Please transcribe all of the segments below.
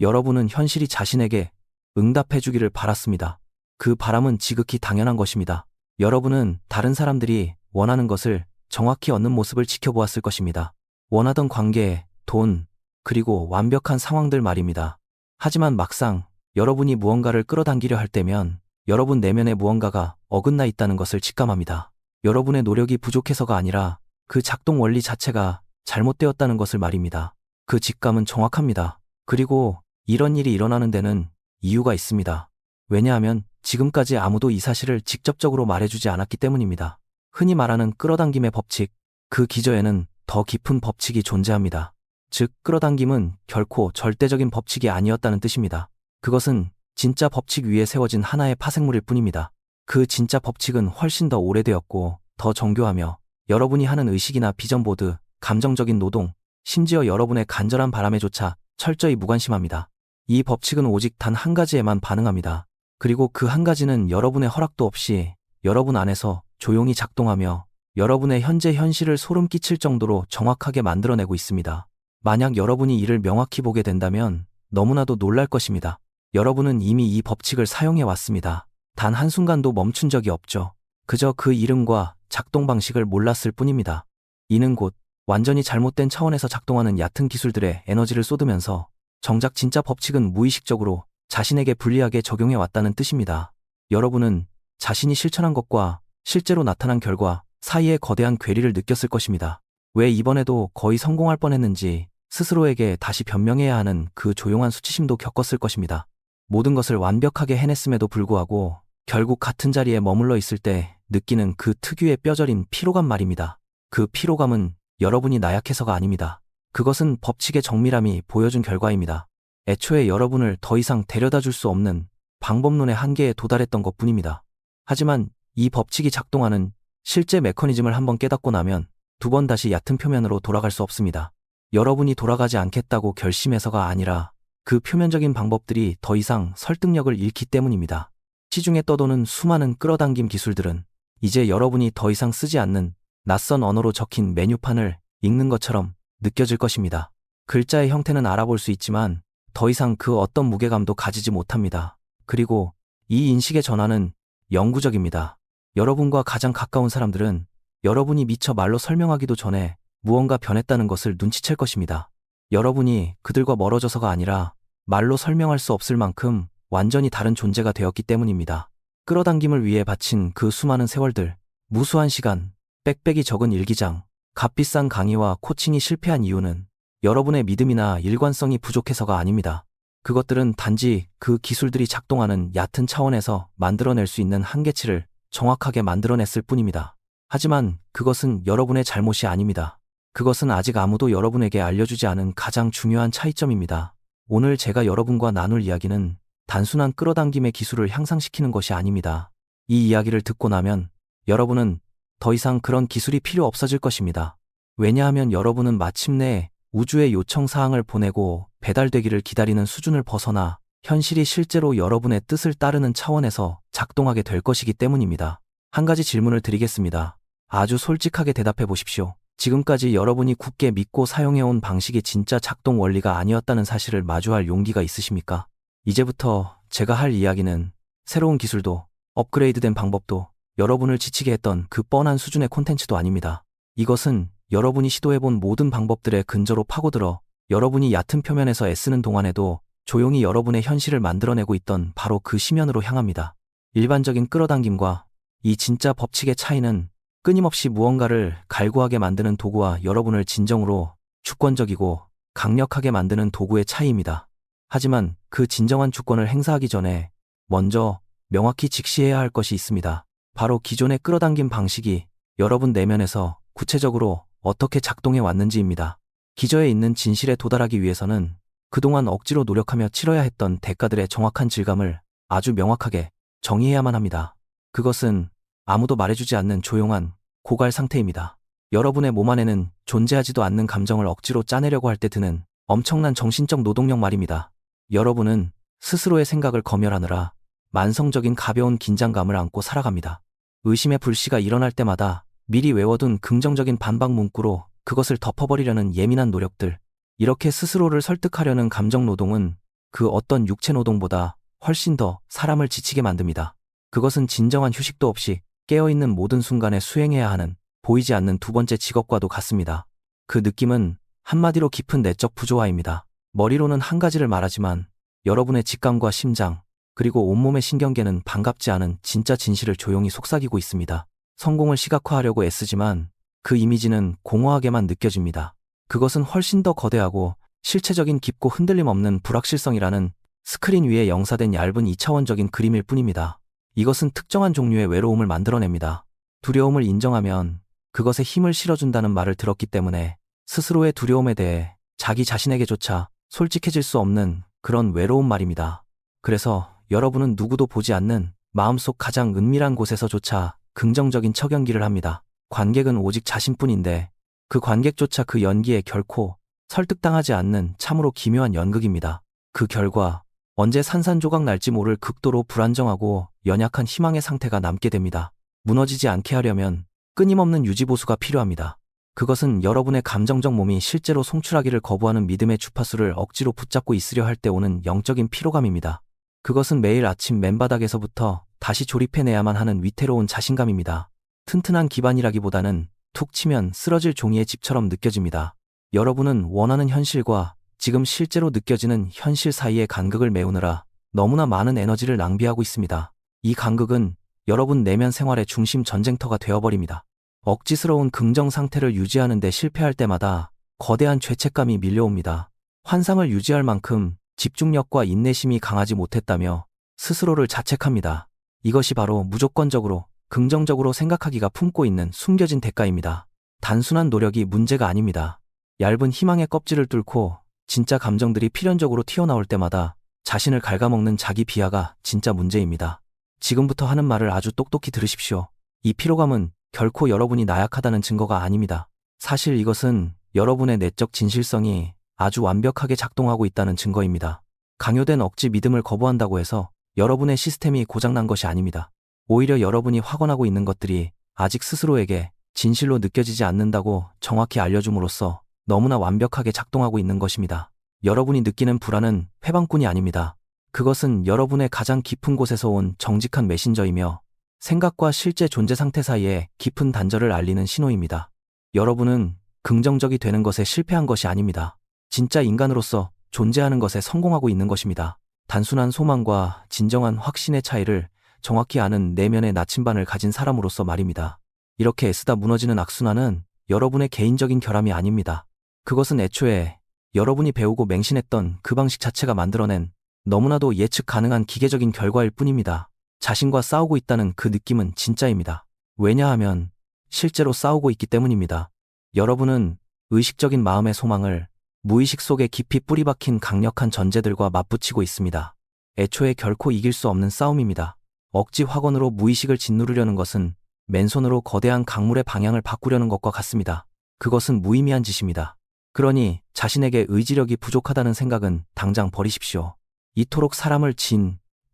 여러분은 현실이 자신에게 응답해 주기를 바랐습니다. 그 바람은 지극히 당연한 것입니다. 여러분은 다른 사람들이 원하는 것을 정확히 얻는 모습을 지켜보았을 것입니다. 원하던 관계, 돈, 그리고 완벽한 상황들 말입니다. 하지만 막상 여러분이 무언가를 끌어당기려 할 때면 여러분 내면에 무언가가 어긋나 있다는 것을 직감합니다. 여러분의 노력이 부족해서가 아니라 그 작동 원리 자체가 잘못되었다는 것을 말입니다. 그 직감은 정확합니다. 그리고 이런 일이 일어나는 데는 이유가 있습니다. 왜냐하면 지금까지 아무도 이 사실을 직접적으로 말해주지 않았기 때문입니다. 흔히 말하는 끌어당김의 법칙, 그 기저에는 더 깊은 법칙이 존재합니다. 즉, 끌어당김은 결코 절대적인 법칙이 아니었다는 뜻입니다. 그것은 진짜 법칙 위에 세워진 하나의 파생물일 뿐입니다. 그 진짜 법칙은 훨씬 더 오래되었고 더 정교하며 여러분이 하는 의식이나 비전 보드, 감정적인 노동, 심지어 여러분의 간절한 바람에조차 철저히 무관심합니다. 이 법칙은 오직 단 한 가지에만 반응합니다. 그리고 그 한 가지는 여러분의 허락도 없이 여러분 안에서 조용히 작동하며 여러분의 현재 현실을 소름 끼칠 정도로 정확하게 만들어내고 있습니다. 만약 여러분이 이를 명확히 보게 된다면 너무나도 놀랄 것입니다. 여러분은 이미 이 법칙을 사용해 왔습니다. 단 한순간도 멈춘 적이 없죠. 그저 그 이름과 작동 방식을 몰랐을 뿐입니다. 이는 곧 완전히 잘못된 차원에서 작동하는 얕은 기술들의 에너지를 쏟으면서 정작 진짜 법칙은 무의식적으로 자신에게 불리하게 적용해 왔다는 뜻입니다. 여러분은 자신이 실천한 것과 실제로 나타난 결과 사이에 거대한 괴리를 느꼈을 것입니다. 왜 이번에도 거의 성공할 뻔했는지 스스로에게 다시 변명해야 하는 그 조용한 수치심도 겪었을 것입니다. 모든 것을 완벽하게 해냈음에도 불구하고 결국 같은 자리에 머물러 있을 때 느끼는 그 특유의 뼈저린 피로감 말입니다. 그 피로감은 여러분이 나약해서가 아닙니다. 그것은 법칙의 정밀함이 보여준 결과입니다. 애초에 여러분을 더 이상 데려다 줄 수 없는 방법론의 한계에 도달했던 것뿐입니다. 하지만 이 법칙이 작동하는 실제 메커니즘을 한번 깨닫고 나면 두 번 다시 얕은 표면으로 돌아갈 수 없습니다. 여러분이 돌아가지 않겠다고 결심해서가 아니라 그 표면적인 방법들이 더 이상 설득력을 잃기 때문입니다. 시중에 떠도는 수많은 끌어당김 기술들은 이제 여러분이 더 이상 쓰지 않는 낯선 언어로 적힌 메뉴판을 읽는 것처럼 느껴질 것입니다. 글자의 형태는 알아볼 수 있지만 더 이상 그 어떤 무게감도 가지지 못합니다. 그리고 이 인식의 전환은 영구적입니다. 여러분과 가장 가까운 사람들은 여러분이 미처 말로 설명하기도 전에 무언가 변했다는 것을 눈치챌 것입니다. 여러분이 그들과 멀어져서가 아니라 말로 설명할 수 없을 만큼 완전히 다른 존재가 되었기 때문입니다. 끌어당김을 위해 바친 그 수많은 세월들, 무수한 시간, 빽빽이 적은 일기장, 값비싼 강의와 코칭이 실패한 이유는 여러분의 믿음이나 일관성이 부족해서가 아닙니다. 그것들은 단지 그 기술들이 작동하는 얕은 차원에서 만들어낼 수 있는 한계치를 정확하게 만들어냈을 뿐입니다. 하지만 그것은 여러분의 잘못이 아닙니다. 그것은 아직 아무도 여러분에게 알려주지 않은 가장 중요한 차이점입니다. 오늘 제가 여러분과 나눌 이야기는 단순한 끌어당김의 기술을 향상시키는 것이 아닙니다. 이 이야기를 듣고 나면 여러분은 더 이상 그런 기술이 필요 없어질 것입니다. 왜냐하면 여러분은 마침내 우주의 요청 사항을 보내고 배달되기를 기다리는 수준을 벗어나 현실이 실제로 여러분의 뜻을 따르는 차원에서 작동하게 될 것이기 때문입니다. 한 가지 질문을 드리겠습니다. 아주 솔직하게 대답해 보십시오. 지금까지 여러분이 굳게 믿고 사용해온 방식이 진짜 작동 원리가 아니었다는 사실을 마주할 용기가 있으십니까? 이제부터 제가 할 이야기는 새로운 기술도 업그레이드된 방법도 여러분을 지치게 했던 그 뻔한 수준의 콘텐츠도 아닙니다. 이것은 여러분이 시도해본 모든 방법들의 근저로 파고들어 여러분이 얕은 표면에서 애쓰는 동안에도 조용히 여러분의 현실을 만들어내고 있던 바로 그 심연으로 향합니다. 일반적인 끌어당김과 이 진짜 법칙의 차이는 끊임없이 무언가를 갈구하게 만드는 도구와 여러분을 진정으로 주권적이고 강력하게 만드는 도구의 차이입니다. 하지만 그 진정한 주권을 행사하기 전에 먼저 명확히 직시해야 할 것이 있습니다. 바로 기존의 끌어당김 방식이 여러분 내면에서 구체적으로 어떻게 작동해 왔는지입니다. 기저에 있는 진실에 도달하기 위해서는 그동안 억지로 노력하며 치러야 했던 대가들의 정확한 질감을 아주 명확하게 정의해야만 합니다. 그것은 아무도 말해주지 않는 조용한 고갈 상태입니다. 여러분의 몸 안에는 존재하지도 않는 감정을 억지로 짜내려고 할 때 드는 엄청난 정신적 노동력 말입니다. 여러분은 스스로의 생각을 검열하느라 만성적인 가벼운 긴장감을 안고 살아갑니다. 의심의 불씨가 일어날 때마다 미리 외워둔 긍정적인 반박 문구로 그것을 덮어버리려는 예민한 노력들, 이렇게 스스로를 설득하려는 감정 노동은 그 어떤 육체 노동보다 훨씬 더 사람을 지치게 만듭니다. 그것은 진정한 휴식도 없이 깨어있는 모든 순간에 수행해야 하는 보이지 않는 두 번째 직업과도 같습니다. 그 느낌은 한마디로 깊은 내적 부조화입니다. 머리로는 한 가지를 말하지만 여러분의 직감과 심장, 그리고 온몸의 신경계는 반갑지 않은 진짜 진실을 조용히 속삭이고 있습니다. 성공을 시각화하려고 애쓰지만 그 이미지는 공허하게만 느껴집니다. 그것은 훨씬 더 거대하고 실체적인 깊고 흔들림 없는 불확실성이라는 스크린 위에 영사된 얇은 2차원적인 그림일 뿐입니다. 이것은 특정한 종류의 외로움을 만들어냅니다. 두려움을 인정하면 그것에 힘을 실어준다는 말을 들었기 때문에 스스로의 두려움에 대해 자기 자신에게조차 솔직해질 수 없는 그런 외로운 말입니다. 그래서 여러분은 누구도 보지 않는 마음속 가장 은밀한 곳에서조차 긍정적인 척연기를 합니다. 관객은 오직 자신뿐인데 그 관객조차 그 연기에 결코 설득당하지 않는 참으로 기묘한 연극입니다. 그 결과 언제 산산조각 날지 모를 극도로 불안정하고 연약한 희망의 상태가 남게 됩니다. 무너지지 않게 하려면 끊임없는 유지보수가 필요합니다. 그것은 여러분의 감정적 몸이 실제로 송출하기를 거부하는 믿음의 주파수를 억지로 붙잡고 있으려 할 때 오는 영적인 피로감입니다. 그것은 매일 아침 맨바닥에서부터 다시 조립해내야만 하는 위태로운 자신감입니다. 튼튼한 기반이라기보다는 툭 치면 쓰러질 종이의 집처럼 느껴집니다. 여러분은 원하는 현실과 지금 실제로 느껴지는 현실 사이의 간극을 메우느라 너무나 많은 에너지를 낭비하고 있습니다. 이 간극은 여러분 내면 생활의 중심 전쟁터가 되어버립니다. 억지스러운 긍정 상태를 유지하는 데 실패할 때마다 거대한 죄책감이 밀려옵니다. 환상을 유지할 만큼 집중력과 인내심이 강하지 못했다며 스스로를 자책합니다. 이것이 바로 무조건적으로 긍정적으로 생각하기가 품고 있는 숨겨진 대가입니다. 단순한 노력이 문제가 아닙니다. 얇은 희망의 껍질을 뚫고 진짜 감정들이 필연적으로 튀어나올 때마다 자신을 갉아먹는 자기 비하가 진짜 문제입니다. 지금부터 하는 말을 아주 똑똑히 들으십시오. 이 피로감은 결코 여러분이 나약하다는 증거가 아닙니다. 사실 이것은 여러분의 내적 진실성이 아주 완벽하게 작동하고 있다는 증거입니다. 강요된 억지 믿음을 거부한다고 해서 여러분의 시스템이 고장난 것이 아닙니다. 오히려 여러분이 확언하고 있는 것들이 아직 스스로에게 진실로 느껴지지 않는다고 정확히 알려줌으로써 너무나 완벽하게 작동하고 있는 것입니다. 여러분이 느끼는 불안은 회방꾼이 아닙니다. 그것은 여러분의 가장 깊은 곳에서 온 정직한 메신저이며 생각과 실제 존재 상태 사이에 깊은 단절을 알리는 신호입니다. 여러분은 긍정적이 되는 것에 실패한 것이 아닙니다. 진짜 인간으로서 존재하는 것에 성공하고 있는 것입니다. 단순한 소망과 진정한 확신의 차이를 정확히 아는 내면의 나침반을 가진 사람으로서 말입니다. 이렇게 애쓰다 무너지는 악순환은 여러분의 개인적인 결함이 아닙니다. 그것은 애초에 여러분이 배우고 맹신했던 그 방식 자체가 만들어낸 너무나도 예측 가능한 기계적인 결과일 뿐입니다. 자신과 싸우고 있다는 그 느낌은 진짜입니다. 왜냐하면 실제로 싸우고 있기 때문입니다. 여러분은 의식적인 마음의 소망을 무의식 속에 깊이 뿌리박힌 강력한 전제들과 맞붙이고 있습니다. 애초에 결코 이길 수 없는 싸움입니다. 억지 확언으로 무의식을 짓누르려는 것은 맨손으로 거대한 강물의 방향을 바꾸려는 것과 같습니다. 그것은 무의미한 짓입니다. 그러니 자신에게 의지력이 부족하다는 생각은 당장 버리십시오. 이토록 사람을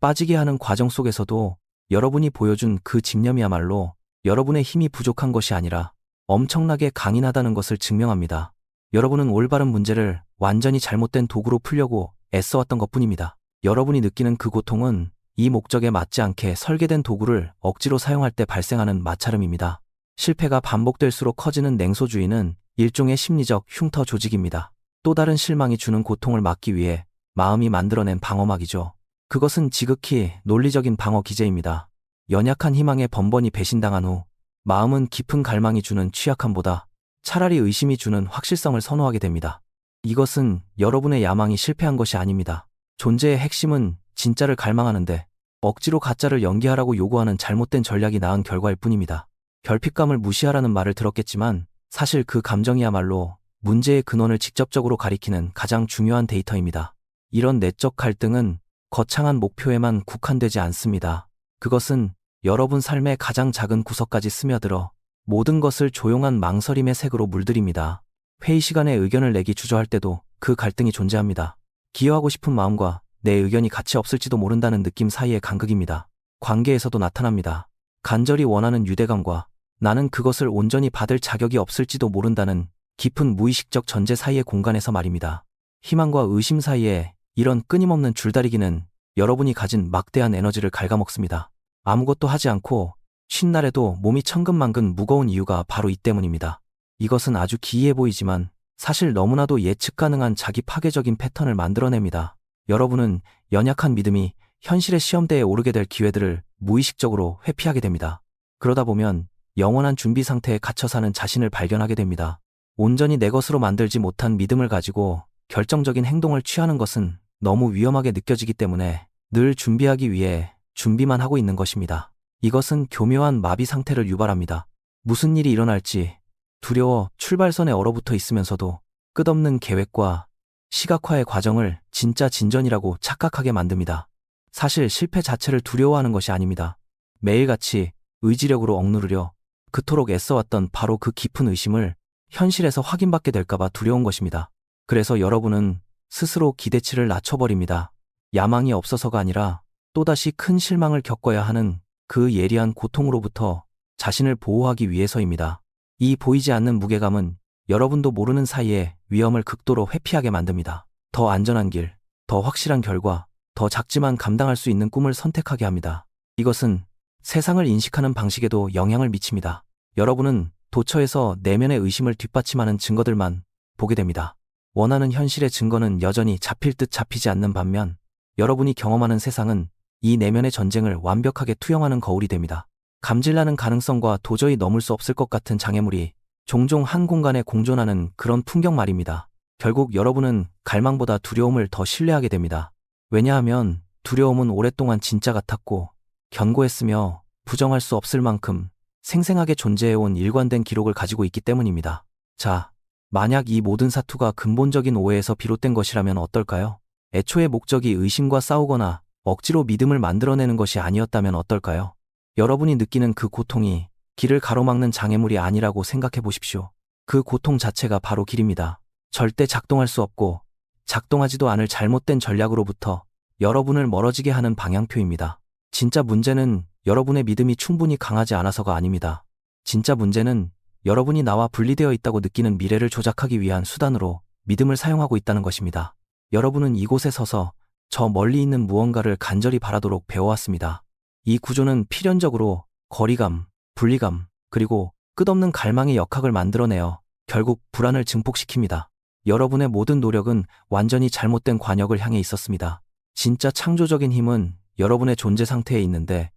빠지게 하는 과정 속에서도 여러분이 보여준 그 집념이야말로 여러분의 힘이 부족한 것이 아니라 엄청나게 강인하다는 것을 증명합니다. 여러분은 올바른 문제를 완전히 잘못된 도구로 풀려고 애써왔던 것뿐입니다. 여러분이 느끼는 그 고통은 이 목적에 맞지 않게 설계된 도구를 억지로 사용할 때 발생하는 마찰음입니다. 실패가 반복될수록 커지는 냉소주의는 일종의 심리적 흉터 조직입니다. 또 다른 실망이 주는 고통을 막기 위해 마음이 만들어낸 방어막이죠. 그것은 지극히 논리적인 방어 기제입니다. 연약한 희망에 번번이 배신당한 후 마음은 깊은 갈망이 주는 취약함보다 차라리 의심이 주는 확실성을 선호하게 됩니다. 이것은 여러분의 야망이 실패한 것이 아닙니다. 존재의 핵심은 진짜를 갈망하는데 억지로 가짜를 연기하라고 요구하는 잘못된 전략이 낳은 결과일 뿐입니다. 결핍감을 무시하라는 말을 들었겠지만 사실 그 감정이야말로 문제의 근원을 직접적으로 가리키는 가장 중요한 데이터입니다. 이런 내적 갈등은 거창한 목표에만 국한되지 않습니다. 그것은 여러분 삶의 가장 작은 구석까지 스며들어 모든 것을 조용한 망설임의 색으로 물들입니다. 회의 시간에 의견을 내기 주저할 때도 그 갈등이 존재합니다. 기여하고 싶은 마음과 내 의견이 가치 없을지도 모른다는 느낌 사이의 간극입니다. 관계에서도 나타납니다. 간절히 원하는 유대감과 나는 그것을 온전히 받을 자격이 없을지도 모른다는 깊은 무의식적 전제 사이의 공간에서 말입니다. 희망과 의심 사이에 이런 끊임없는 줄다리기는 여러분이 가진 막대한 에너지를 갉아먹습니다. 아무것도 하지 않고 쉰 날에도 몸이 천근만근 무거운 이유가 바로 이 때문입니다. 이것은 아주 기이해 보이지만 사실 너무나도 예측 가능한 자기 파괴적인 패턴을 만들어냅니다. 여러분은 연약한 믿음이 현실의 시험대에 오르게 될 기회들을 무의식적으로 회피하게 됩니다. 그러다 보면 영원한 준비 상태에 갇혀 사는 자신을 발견하게 됩니다. 온전히 내 것으로 만들지 못한 믿음을 가지고 결정적인 행동을 취하는 것은 너무 위험하게 느껴지기 때문에 늘 준비하기 위해 준비만 하고 있는 것입니다. 이것은 교묘한 마비 상태를 유발합니다. 무슨 일이 일어날지 두려워 출발선에 얼어붙어 있으면서도 끝없는 계획과 시각화의 과정을 진짜 진전이라고 착각하게 만듭니다. 사실 실패 자체를 두려워하는 것이 아닙니다. 매일같이 의지력으로 억누르려 그토록 애써왔던 바로 그 깊은 의심을 현실에서 확인받게 될까봐 두려운 것입니다. 그래서 여러분은 스스로 기대치를 낮춰버립니다. 야망이 없어서가 아니라 또다시 큰 실망을 겪어야 하는 그 예리한 고통으로부터 자신을 보호하기 위해서입니다. 이 보이지 않는 무게감은 여러분도 모르는 사이에 위험을 극도로 회피하게 만듭니다. 더 안전한 길, 더 확실한 결과, 더 작지만 감당할 수 있는 꿈을 선택하게 합니다. 이것은 세상을 인식하는 방식에도 영향을 미칩니다. 여러분은 도처에서 내면의 의심을 뒷받침하는 증거들만 보게 됩니다. 원하는 현실의 증거는 여전히 잡힐 듯 잡히지 않는 반면 여러분이 경험하는 세상은 이 내면의 전쟁을 완벽하게 투영하는 거울이 됩니다. 감질나는 가능성과 도저히 넘을 수 없을 것 같은 장애물이 종종 한 공간에 공존하는 그런 풍경 말입니다. 결국 여러분은 갈망보다 두려움을 더 신뢰하게 됩니다. 왜냐하면 두려움은 오랫동안 진짜 같았고 견고했으며 부정할 수 없을 만큼 생생하게 존재해온 일관된 기록을 가지고 있기 때문입니다. 자, 만약 이 모든 사투가 근본적인 오해에서 비롯된 것이라면 어떨까요? 애초에 목적이 의심과 싸우거나 억지로 믿음을 만들어내는 것이 아니었다면 어떨까요? 여러분이 느끼는 그 고통이 길을 가로막는 장애물이 아니라고 생각해 보십시오. 그 고통 자체가 바로 길입니다. 절대 작동할 수 없고 작동하지도 않을 잘못된 전략으로부터 여러분을 멀어지게 하는 방향표입니다. 진짜 문제는 여러분의 믿음이 충분히 강하지 않아서가 아닙니다. 진짜 문제는 여러분이 나와 분리되어 있다고 느끼는 미래를 조작하기 위한 수단으로 믿음을 사용하고 있다는 것입니다. 여러분은 이곳에 서서 저 멀리 있는 무언가를 간절히 바라도록 배워왔습니다. 이 구조는 필연적으로 거리감, 분리감, 그리고 끝없는 갈망의 역학을 만들어내어 결국 불안을 증폭시킵니다. 여러분의 모든 노력은 완전히 잘못된 관역을 향해 있었습니다. 진짜 창조적인 힘은 여러분의 존재 상태에 있는데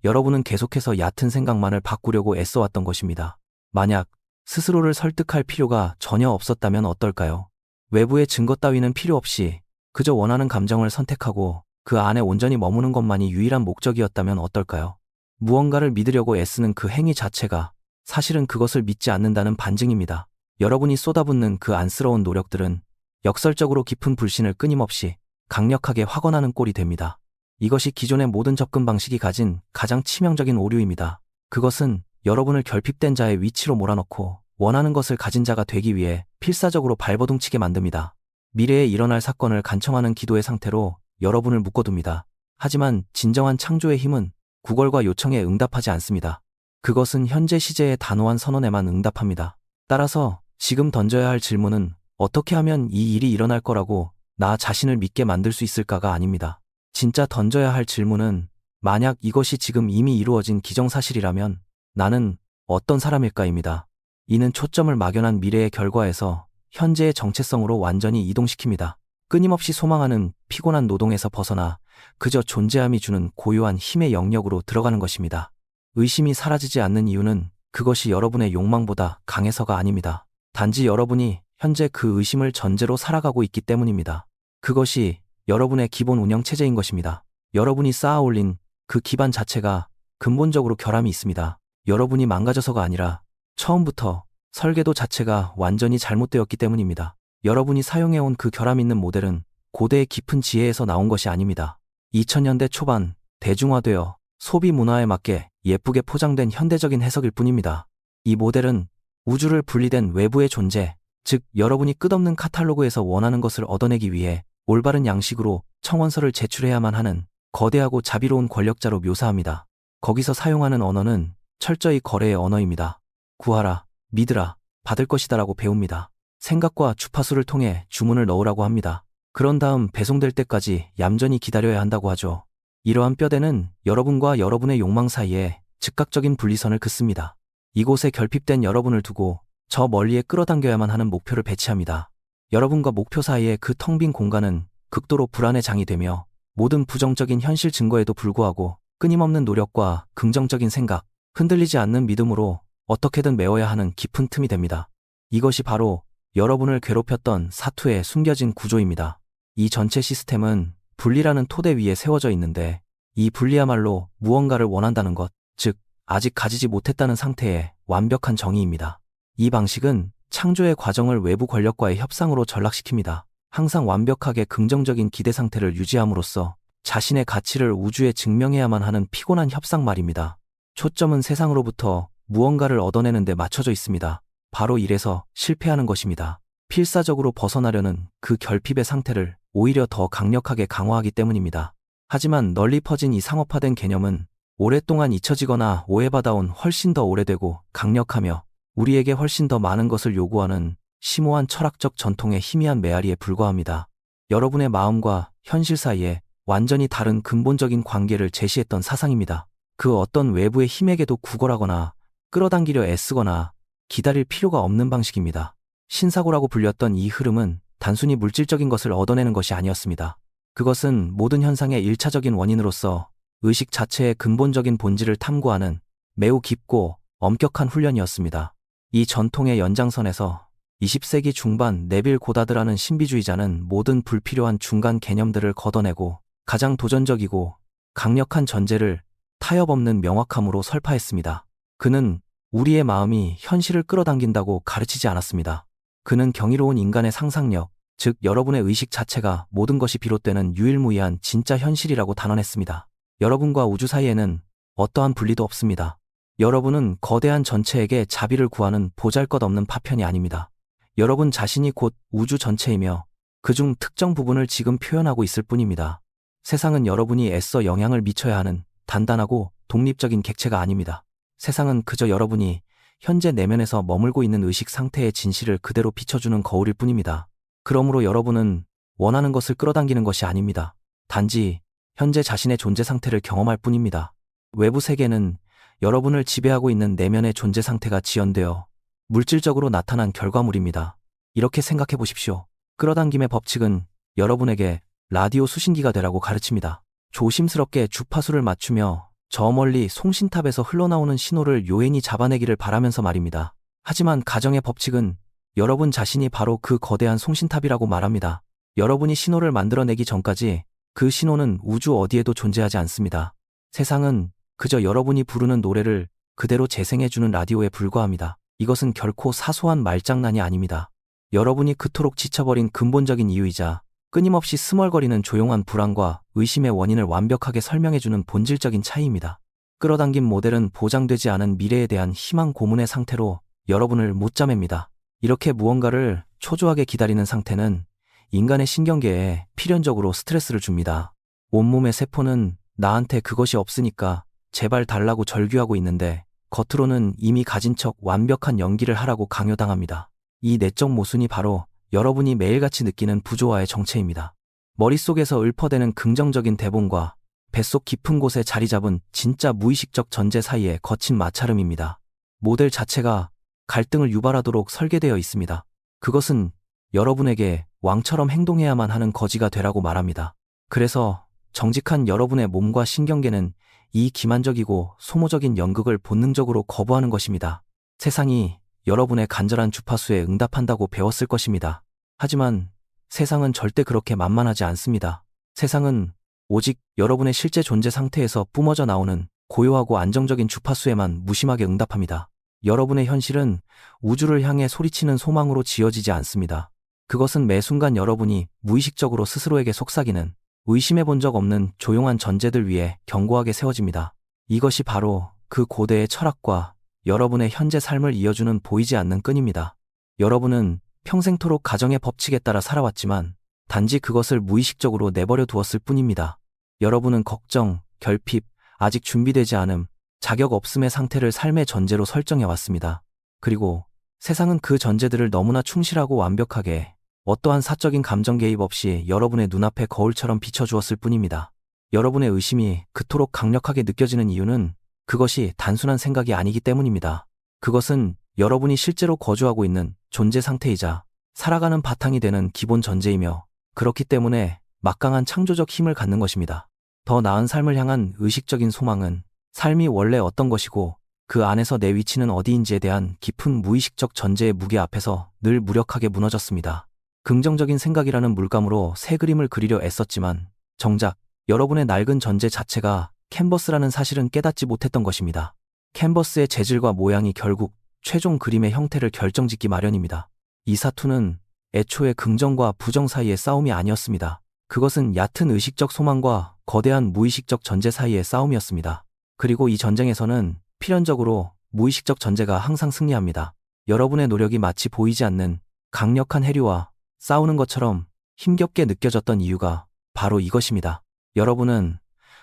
여러분은 계속해서 얕은 생각만을 바꾸려고 애써왔던 것입니다. 만약 스스로를 설득할 필요가 전혀 없었다면 어떨까요? 외부의 증거 따위는 필요 없이 그저 원하는 감정을 선택하고 그 안에 온전히 머무는 것만이 유일한 목적이었다면 어떨까요? 무언가를 믿으려고 애쓰는 그 행위 자체가 사실은 그것을 믿지 않는다는 반증입니다. 여러분이 쏟아붓는 그 안쓰러운 노력들은 역설적으로 깊은 불신을 끊임없이 강력하게 확언하는 꼴이 됩니다. 이것이 기존의 모든 접근 방식이 가진 가장 치명적인 오류입니다. 그것은 여러분을 결핍된 자의 위치로 몰아넣고 원하는 것을 가진 자가 되기 위해 필사적으로 발버둥치게 만듭니다. 미래에 일어날 사건을 간청하는 기도의 상태로 여러분을 묶어둡니다. 하지만 진정한 창조의 힘은 구걸과 요청에 응답하지 않습니다. 그것은 현재 시제의 단호한 선언에만 응답합니다. 따라서 지금 던져야 할 질문은 어떻게 하면 이 일이 일어날 거라고 나 자신을 믿게 만들 수 있을까가 아닙니다. 진짜 던져야 할 질문은 만약 이것이 지금 이미 이루어진 기정사실이라면 나는 어떤 사람일까입니다. 이는 초점을 막연한 미래의 결과에서 현재의 정체성으로 완전히 이동시킵니다. 끊임없이 소망하는 피곤한 노동에서 벗어나 그저 존재함이 주는 고요한 힘의 영역으로 들어가는 것입니다. 의심이 사라지지 않는 이유는 그것이 여러분의 욕망보다 강해서가 아닙니다. 단지 여러분이 현재 그 의심을 전제로 살아가고 있기 때문입니다. 그것이 여러분의 기본 운영체제인 것입니다. 여러분이 쌓아올린 그 기반 자체가 근본적으로 결함이 있습니다. 여러분이 망가져서가 아니라 처음부터 설계도 자체가 완전히 잘못되었기 때문입니다. 여러분이 사용해온 그 결함 있는 모델은 고대의 깊은 지혜에서 나온 것이 아닙니다. 2000년대 초반 대중화되어 소비 문화에 맞게 예쁘게 포장된 현대적인 해석일 뿐입니다. 이 모델은 우주를 분리된 외부의 존재, 즉 여러분이 끝없는 카탈로그에서 원하는 것을 얻어내기 위해 올바른 양식으로 청원서를 제출해야만 하는 거대하고 자비로운 권력자로 묘사합니다. 거기서 사용하는 언어는 철저히 거래의 언어입니다. 구하라, 믿으라, 받을 것이다라고 배웁니다. 생각과 주파수를 통해 주문을 넣으라고 합니다. 그런 다음 배송될 때까지 얌전히 기다려야 한다고 하죠. 이러한 뼈대는 여러분과 여러분의 욕망 사이에 즉각적인 분리선을 긋습니다. 이곳에 결핍된 여러분을 두고 저 멀리에 끌어당겨야만 하는 목표를 배치합니다. 여러분과 목표 사이의 그 텅 빈 공간은 극도로 불안의 장이 되며 모든 부정적인 현실 증거에도 불구하고 끊임없는 노력과 긍정적인 생각, 흔들리지 않는 믿음으로 어떻게든 메워야 하는 깊은 틈이 됩니다. 이것이 바로 여러분을 괴롭혔던 사투의 숨겨진 구조입니다. 이 전체 시스템은 분리라는 토대 위에 세워져 있는데 이 분리야말로 무언가를 원한다는 것, 즉 아직 가지지 못했다는 상태의 완벽한 정의입니다. 이 방식은 창조의 과정을 외부 권력과의 협상으로 전락시킵니다. 항상 완벽하게 긍정적인 기대 상태를 유지함으로써 자신의 가치를 우주에 증명해야만 하는 피곤한 협상 말입니다. 초점은 세상으로부터 무언가를 얻어내는 데 맞춰져 있습니다. 바로 이래서 실패하는 것입니다. 필사적으로 벗어나려는 그 결핍의 상태를 오히려 더 강력하게 강화하기 때문입니다. 하지만 널리 퍼진 이 상업화된 개념은 오랫동안 잊혀지거나 오해받아온 훨씬 더 오래되고 강력하며 우리에게 훨씬 더 많은 것을 요구하는 심오한 철학적 전통의 희미한 메아리에 불과합니다. 여러분의 마음과 현실 사이에 완전히 다른 근본적인 관계를 제시했던 사상입니다. 그 어떤 외부의 힘에게도 구걸하거나 끌어당기려 애쓰거나 기다릴 필요가 없는 방식입니다. 신사고라고 불렸던 이 흐름은 단순히 물질적인 것을 얻어내는 것이 아니었습니다. 그것은 모든 현상의 1차적인 원인으로서 의식 자체의 근본적인 본질을 탐구하는 매우 깊고 엄격한 훈련이었습니다. 이 전통의 연장선에서 20세기 중반 네빌 고다드라는 신비주의자는 모든 불필요한 중간 개념들을 걷어내고 가장 도전적이고 강력한 전제를 타협 없는 명확함으로 설파했습니다. 그는 우리의 마음이 현실을 끌어당긴다고 가르치지 않았습니다. 그는 경이로운 인간의 상상력, 즉 여러분의 의식 자체가 모든 것이 비롯되는 유일무이한 진짜 현실이라고 단언했습니다. 여러분과 우주 사이에는 어떠한 분리도 없습니다. 여러분은 거대한 전체에게 자비를 구하는 보잘것없는 파편이 아닙니다. 여러분 자신이 곧 우주 전체이며 그중 특정 부분을 지금 표현하고 있을 뿐입니다. 세상은 여러분이 애써 영향을 미쳐야 하는 단단하고 독립적인 객체가 아닙니다. 세상은 그저 여러분이 현재 내면에서 머물고 있는 의식 상태의 진실을 그대로 비춰주는 거울일 뿐입니다. 그러므로 여러분은 원하는 것을 끌어당기는 것이 아닙니다. 단지 현재 자신의 존재 상태를 경험할 뿐입니다. 외부 세계는 여러분을 지배하고 있는 내면의 존재 상태가 지연되어 물질적으로 나타난 결과물입니다. 이렇게 생각해 보십시오. 끌어당김의 법칙은 여러분에게 라디오 수신기가 되라고 가르칩니다. 조심스럽게 주파수를 맞추며 저 멀리 송신탑에서 흘러나오는 신호를 요연히 잡아내기를 바라면서 말입니다. 하지만 가정의 법칙은 여러분 자신이 바로 그 거대한 송신탑이라고 말합니다. 여러분이 신호를 만들어내기 전까지 그 신호는 우주 어디에도 존재하지 않습니다. 세상은 그저 여러분이 부르는 노래를 그대로 재생해주는 라디오에 불과합니다. 이것은 결코 사소한 말장난이 아닙니다. 여러분이 그토록 지쳐버린 근본적인 이유이자 끊임없이 스멀거리는 조용한 불안과 의심의 원인을 완벽하게 설명해주는 본질적인 차이입니다. 끌어당긴 모델은 보장되지 않은 미래에 대한 희망 고문의 상태로 여러분을 못 잠앱니다. 이렇게 무언가를 초조하게 기다리는 상태는 인간의 신경계에 필연적으로 스트레스를 줍니다. 온몸의 세포는 나한테 그것이 없으니까 제발 달라고 절규하고 있는데 겉으로는 이미 가진 척 완벽한 연기를 하라고 강요당합니다. 이 내적 모순이 바로 여러분이 매일같이 느끼는 부조화의 정체입니다. 머릿속에서 읊어대는 긍정적인 대본과 뱃속 깊은 곳에 자리 잡은 진짜 무의식적 전제 사이의 거친 마찰음입니다. 모델 자체가 갈등을 유발하도록 설계되어 있습니다. 그것은 여러분에게 왕처럼 행동해야만 하는 거지가 되라고 말합니다. 그래서 정직한 여러분의 몸과 신경계는 이 기만적이고 소모적인 연극을 본능적으로 거부하는 것입니다. 세상이 여러분의 간절한 주파수에 응답한다고 배웠을 것입니다. 하지만 세상은 절대 그렇게 만만하지 않습니다. 세상은 오직 여러분의 실제 존재 상태에서 뿜어져 나오는 고요하고 안정적인 주파수에만 무심하게 응답합니다. 여러분의 현실은 우주를 향해 소리치는 소망으로 지어지지 않습니다. 그것은 매 순간 여러분이 무의식적으로 스스로에게 속삭이는 의심해 본 적 없는 조용한 전제들 위에 견고하게 세워집니다. 이것이 바로 그 고대의 철학과 여러분의 현재 삶을 이어주는 보이지 않는 끈입니다. 여러분은 평생토록 가정의 법칙에 따라 살아왔지만 단지 그것을 무의식적으로 내버려 두었을 뿐입니다. 여러분은 걱정, 결핍, 아직 준비되지 않음, 자격 없음의 상태를 삶의 전제로 설정해 왔습니다. 그리고 세상은 그 전제들을 너무나 충실하고 완벽하게 어떠한 사적인 감정 개입 없이 여러분의 눈앞에 거울처럼 비춰주었을 뿐입니다. 여러분의 의심이 그토록 강력하게 느껴지는 이유는 그것이 단순한 생각이 아니기 때문입니다. 그것은 여러분이 실제로 거주하고 있는 존재 상태이자 살아가는 바탕이 되는 기본 전제이며, 그렇기 때문에 막강한 창조적 힘을 갖는 것입니다. 더 나은 삶을 향한 의식적인 소망은 삶이 원래 어떤 것이고 그 안에서 내 위치는 어디인지에 대한 깊은 무의식적 전제의 무게 앞에서 늘 무력하게 무너졌습니다. 긍정적인 생각이라는 물감으로 새 그림을 그리려 애썼지만 정작 여러분의 낡은 전제 자체가 캔버스라는 사실은 깨닫지 못했던 것입니다. 캔버스의 재질과 모양이 결국 최종 그림의 형태를 결정짓기 마련입니다. 이 사투는 애초에 긍정과 부정 사이의 싸움이 아니었습니다. 그것은 얕은 의식적 소망과 거대한 무의식적 전제 사이의 싸움이었습니다. 그리고 이 전쟁에서는 필연적으로 무의식적 전제가 항상 승리합니다. 여러분의 노력이 마치 보이지 않는 강력한 해류와 싸우는 것처럼 힘겹게 느껴졌던 이유가 바로 이것입니다. 여러분은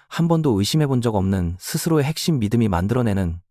한 번도 의심해 본 적 없는 스스로의 핵심 믿음이 만들어내는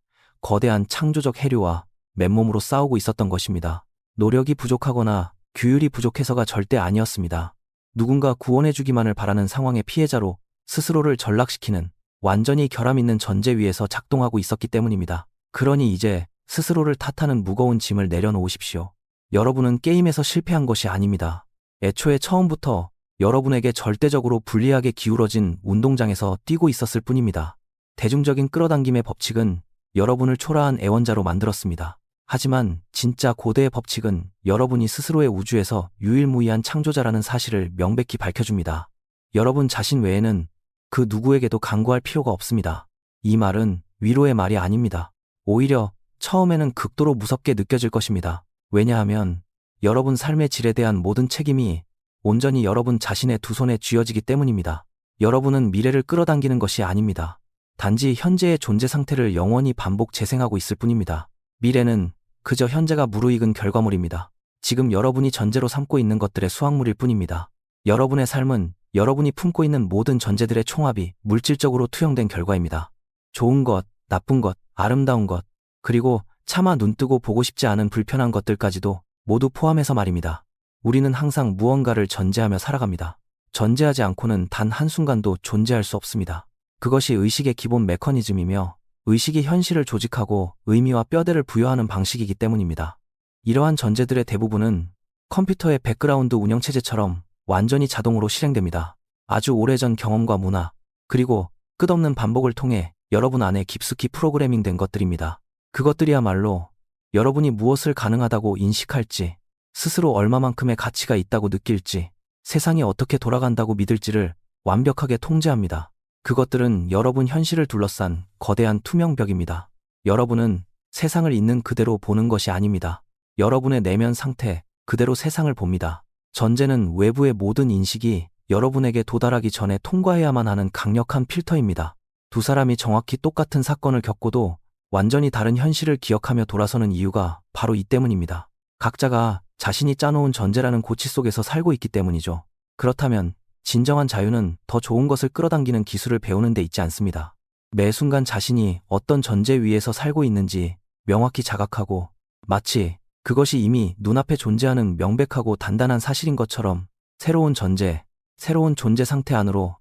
거대한 창조적 해류와 맨몸으로 싸우고 있었던 것입니다. 노력이 부족하거나 규율이 부족해서가 절대 아니었습니다. 누군가 구원해주기만을 바라는 상황의 피해자로 스스로를 전락시키는 완전히 결함 있는 전제 위에서 작동하고 있었기 때문입니다. 그러니 이제 스스로를 탓하는 무거운 짐을 내려놓으십시오. 여러분은 게임에서 실패한 것이 아닙니다. 애초에 처음부터 여러분에게 절대적으로 불리하게 기울어진 운동장에서 뛰고 있었을 뿐입니다. 대중적인 끌어당김의 법칙은 여러분을 초라한 애원자로 만들었습니다. 하지만 진짜 고대의 법칙은 여러분이 스스로의 우주에서 유일무이한 창조자라는 사실을 명백히 밝혀줍니다. 여러분 자신 외에는 그 누구에게도 간구할 필요가 없습니다. 이 말은 위로의 말이 아닙니다. 오히려 처음에는 극도로 무섭게 느껴질 것입니다. 왜냐하면 여러분 삶의 질에 대한 모든 책임이 온전히 여러분 자신의 두 손에 쥐어지기 때문입니다. 여러분은 미래를 끌어당기는 것이 아닙니다. 단지 현재의 존재 상태를 영원히 반복 재생하고 있을 뿐입니다. 미래는 그저 현재가 무르익은 결과물입니다. 지금 여러분이 전제로 삼고 있는 것들의 수확물일 뿐입니다. 여러분의 삶은 여러분이 품고 있는 모든 전제들의 총합이 물질적으로 투영된 결과입니다. 좋은 것, 나쁜 것, 아름다운 것, 그리고 차마 눈뜨고 보고 싶지 않은 불편한 것들까지도 모두 포함해서 말입니다. 우리는 항상 무언가를 전제하며 살아갑니다. 전제하지 않고는 단 한순간도 존재할 수 없습니다. 그것이 의식의 기본 메커니즘이며 의식이 현실을 조직하고 의미와 뼈대를 부여하는 방식이기 때문입니다. 이러한 전제들의 대부분은 컴퓨터의 백그라운드 운영체제처럼 완전히 자동으로 실행됩니다. 아주 오래전 경험과 문화, 그리고 끝없는 반복을 통해 여러분 안에 깊숙이 프로그래밍된 것들입니다. 그것들이야말로 여러분이 무엇을 가능하다고 인식할지, 스스로 얼마만큼의 가치가 있다고 느낄지, 세상이 어떻게 돌아간다고 믿을지를 완벽하게 통제합니다. 그것들은 여러분 현실을 둘러싼 거대한 투명벽입니다. 여러분은 세상을 있는 그대로 보는 것이 아닙니다. 여러분의 내면 상태 그대로 세상을 봅니다. 전제는 외부의 모든 인식이 여러분에게 도달하기 전에 통과해야만 하는 강력한 필터입니다. 두 사람이 정확히 똑같은 사건을 겪고도 완전히 다른 현실을 기억하며 돌아서는 이유가 바로 이 때문입니다. 각자가 자신이 짜놓은 전제라는 고치 속에서 살고 있기 때문이죠. 그렇다면 진정한 자유는 더 좋은 것을 끌어당기는 기술을 배우는 데 있지 않습니다. 매 순간 자신이 어떤 전제 위에서 살고 있는지 명확히 자각하고 마치 그것이 이미 눈앞에 존재하는 명백하고 단단한 사실인 것처럼 새로운 전제, 새로운 존재 상태 안으로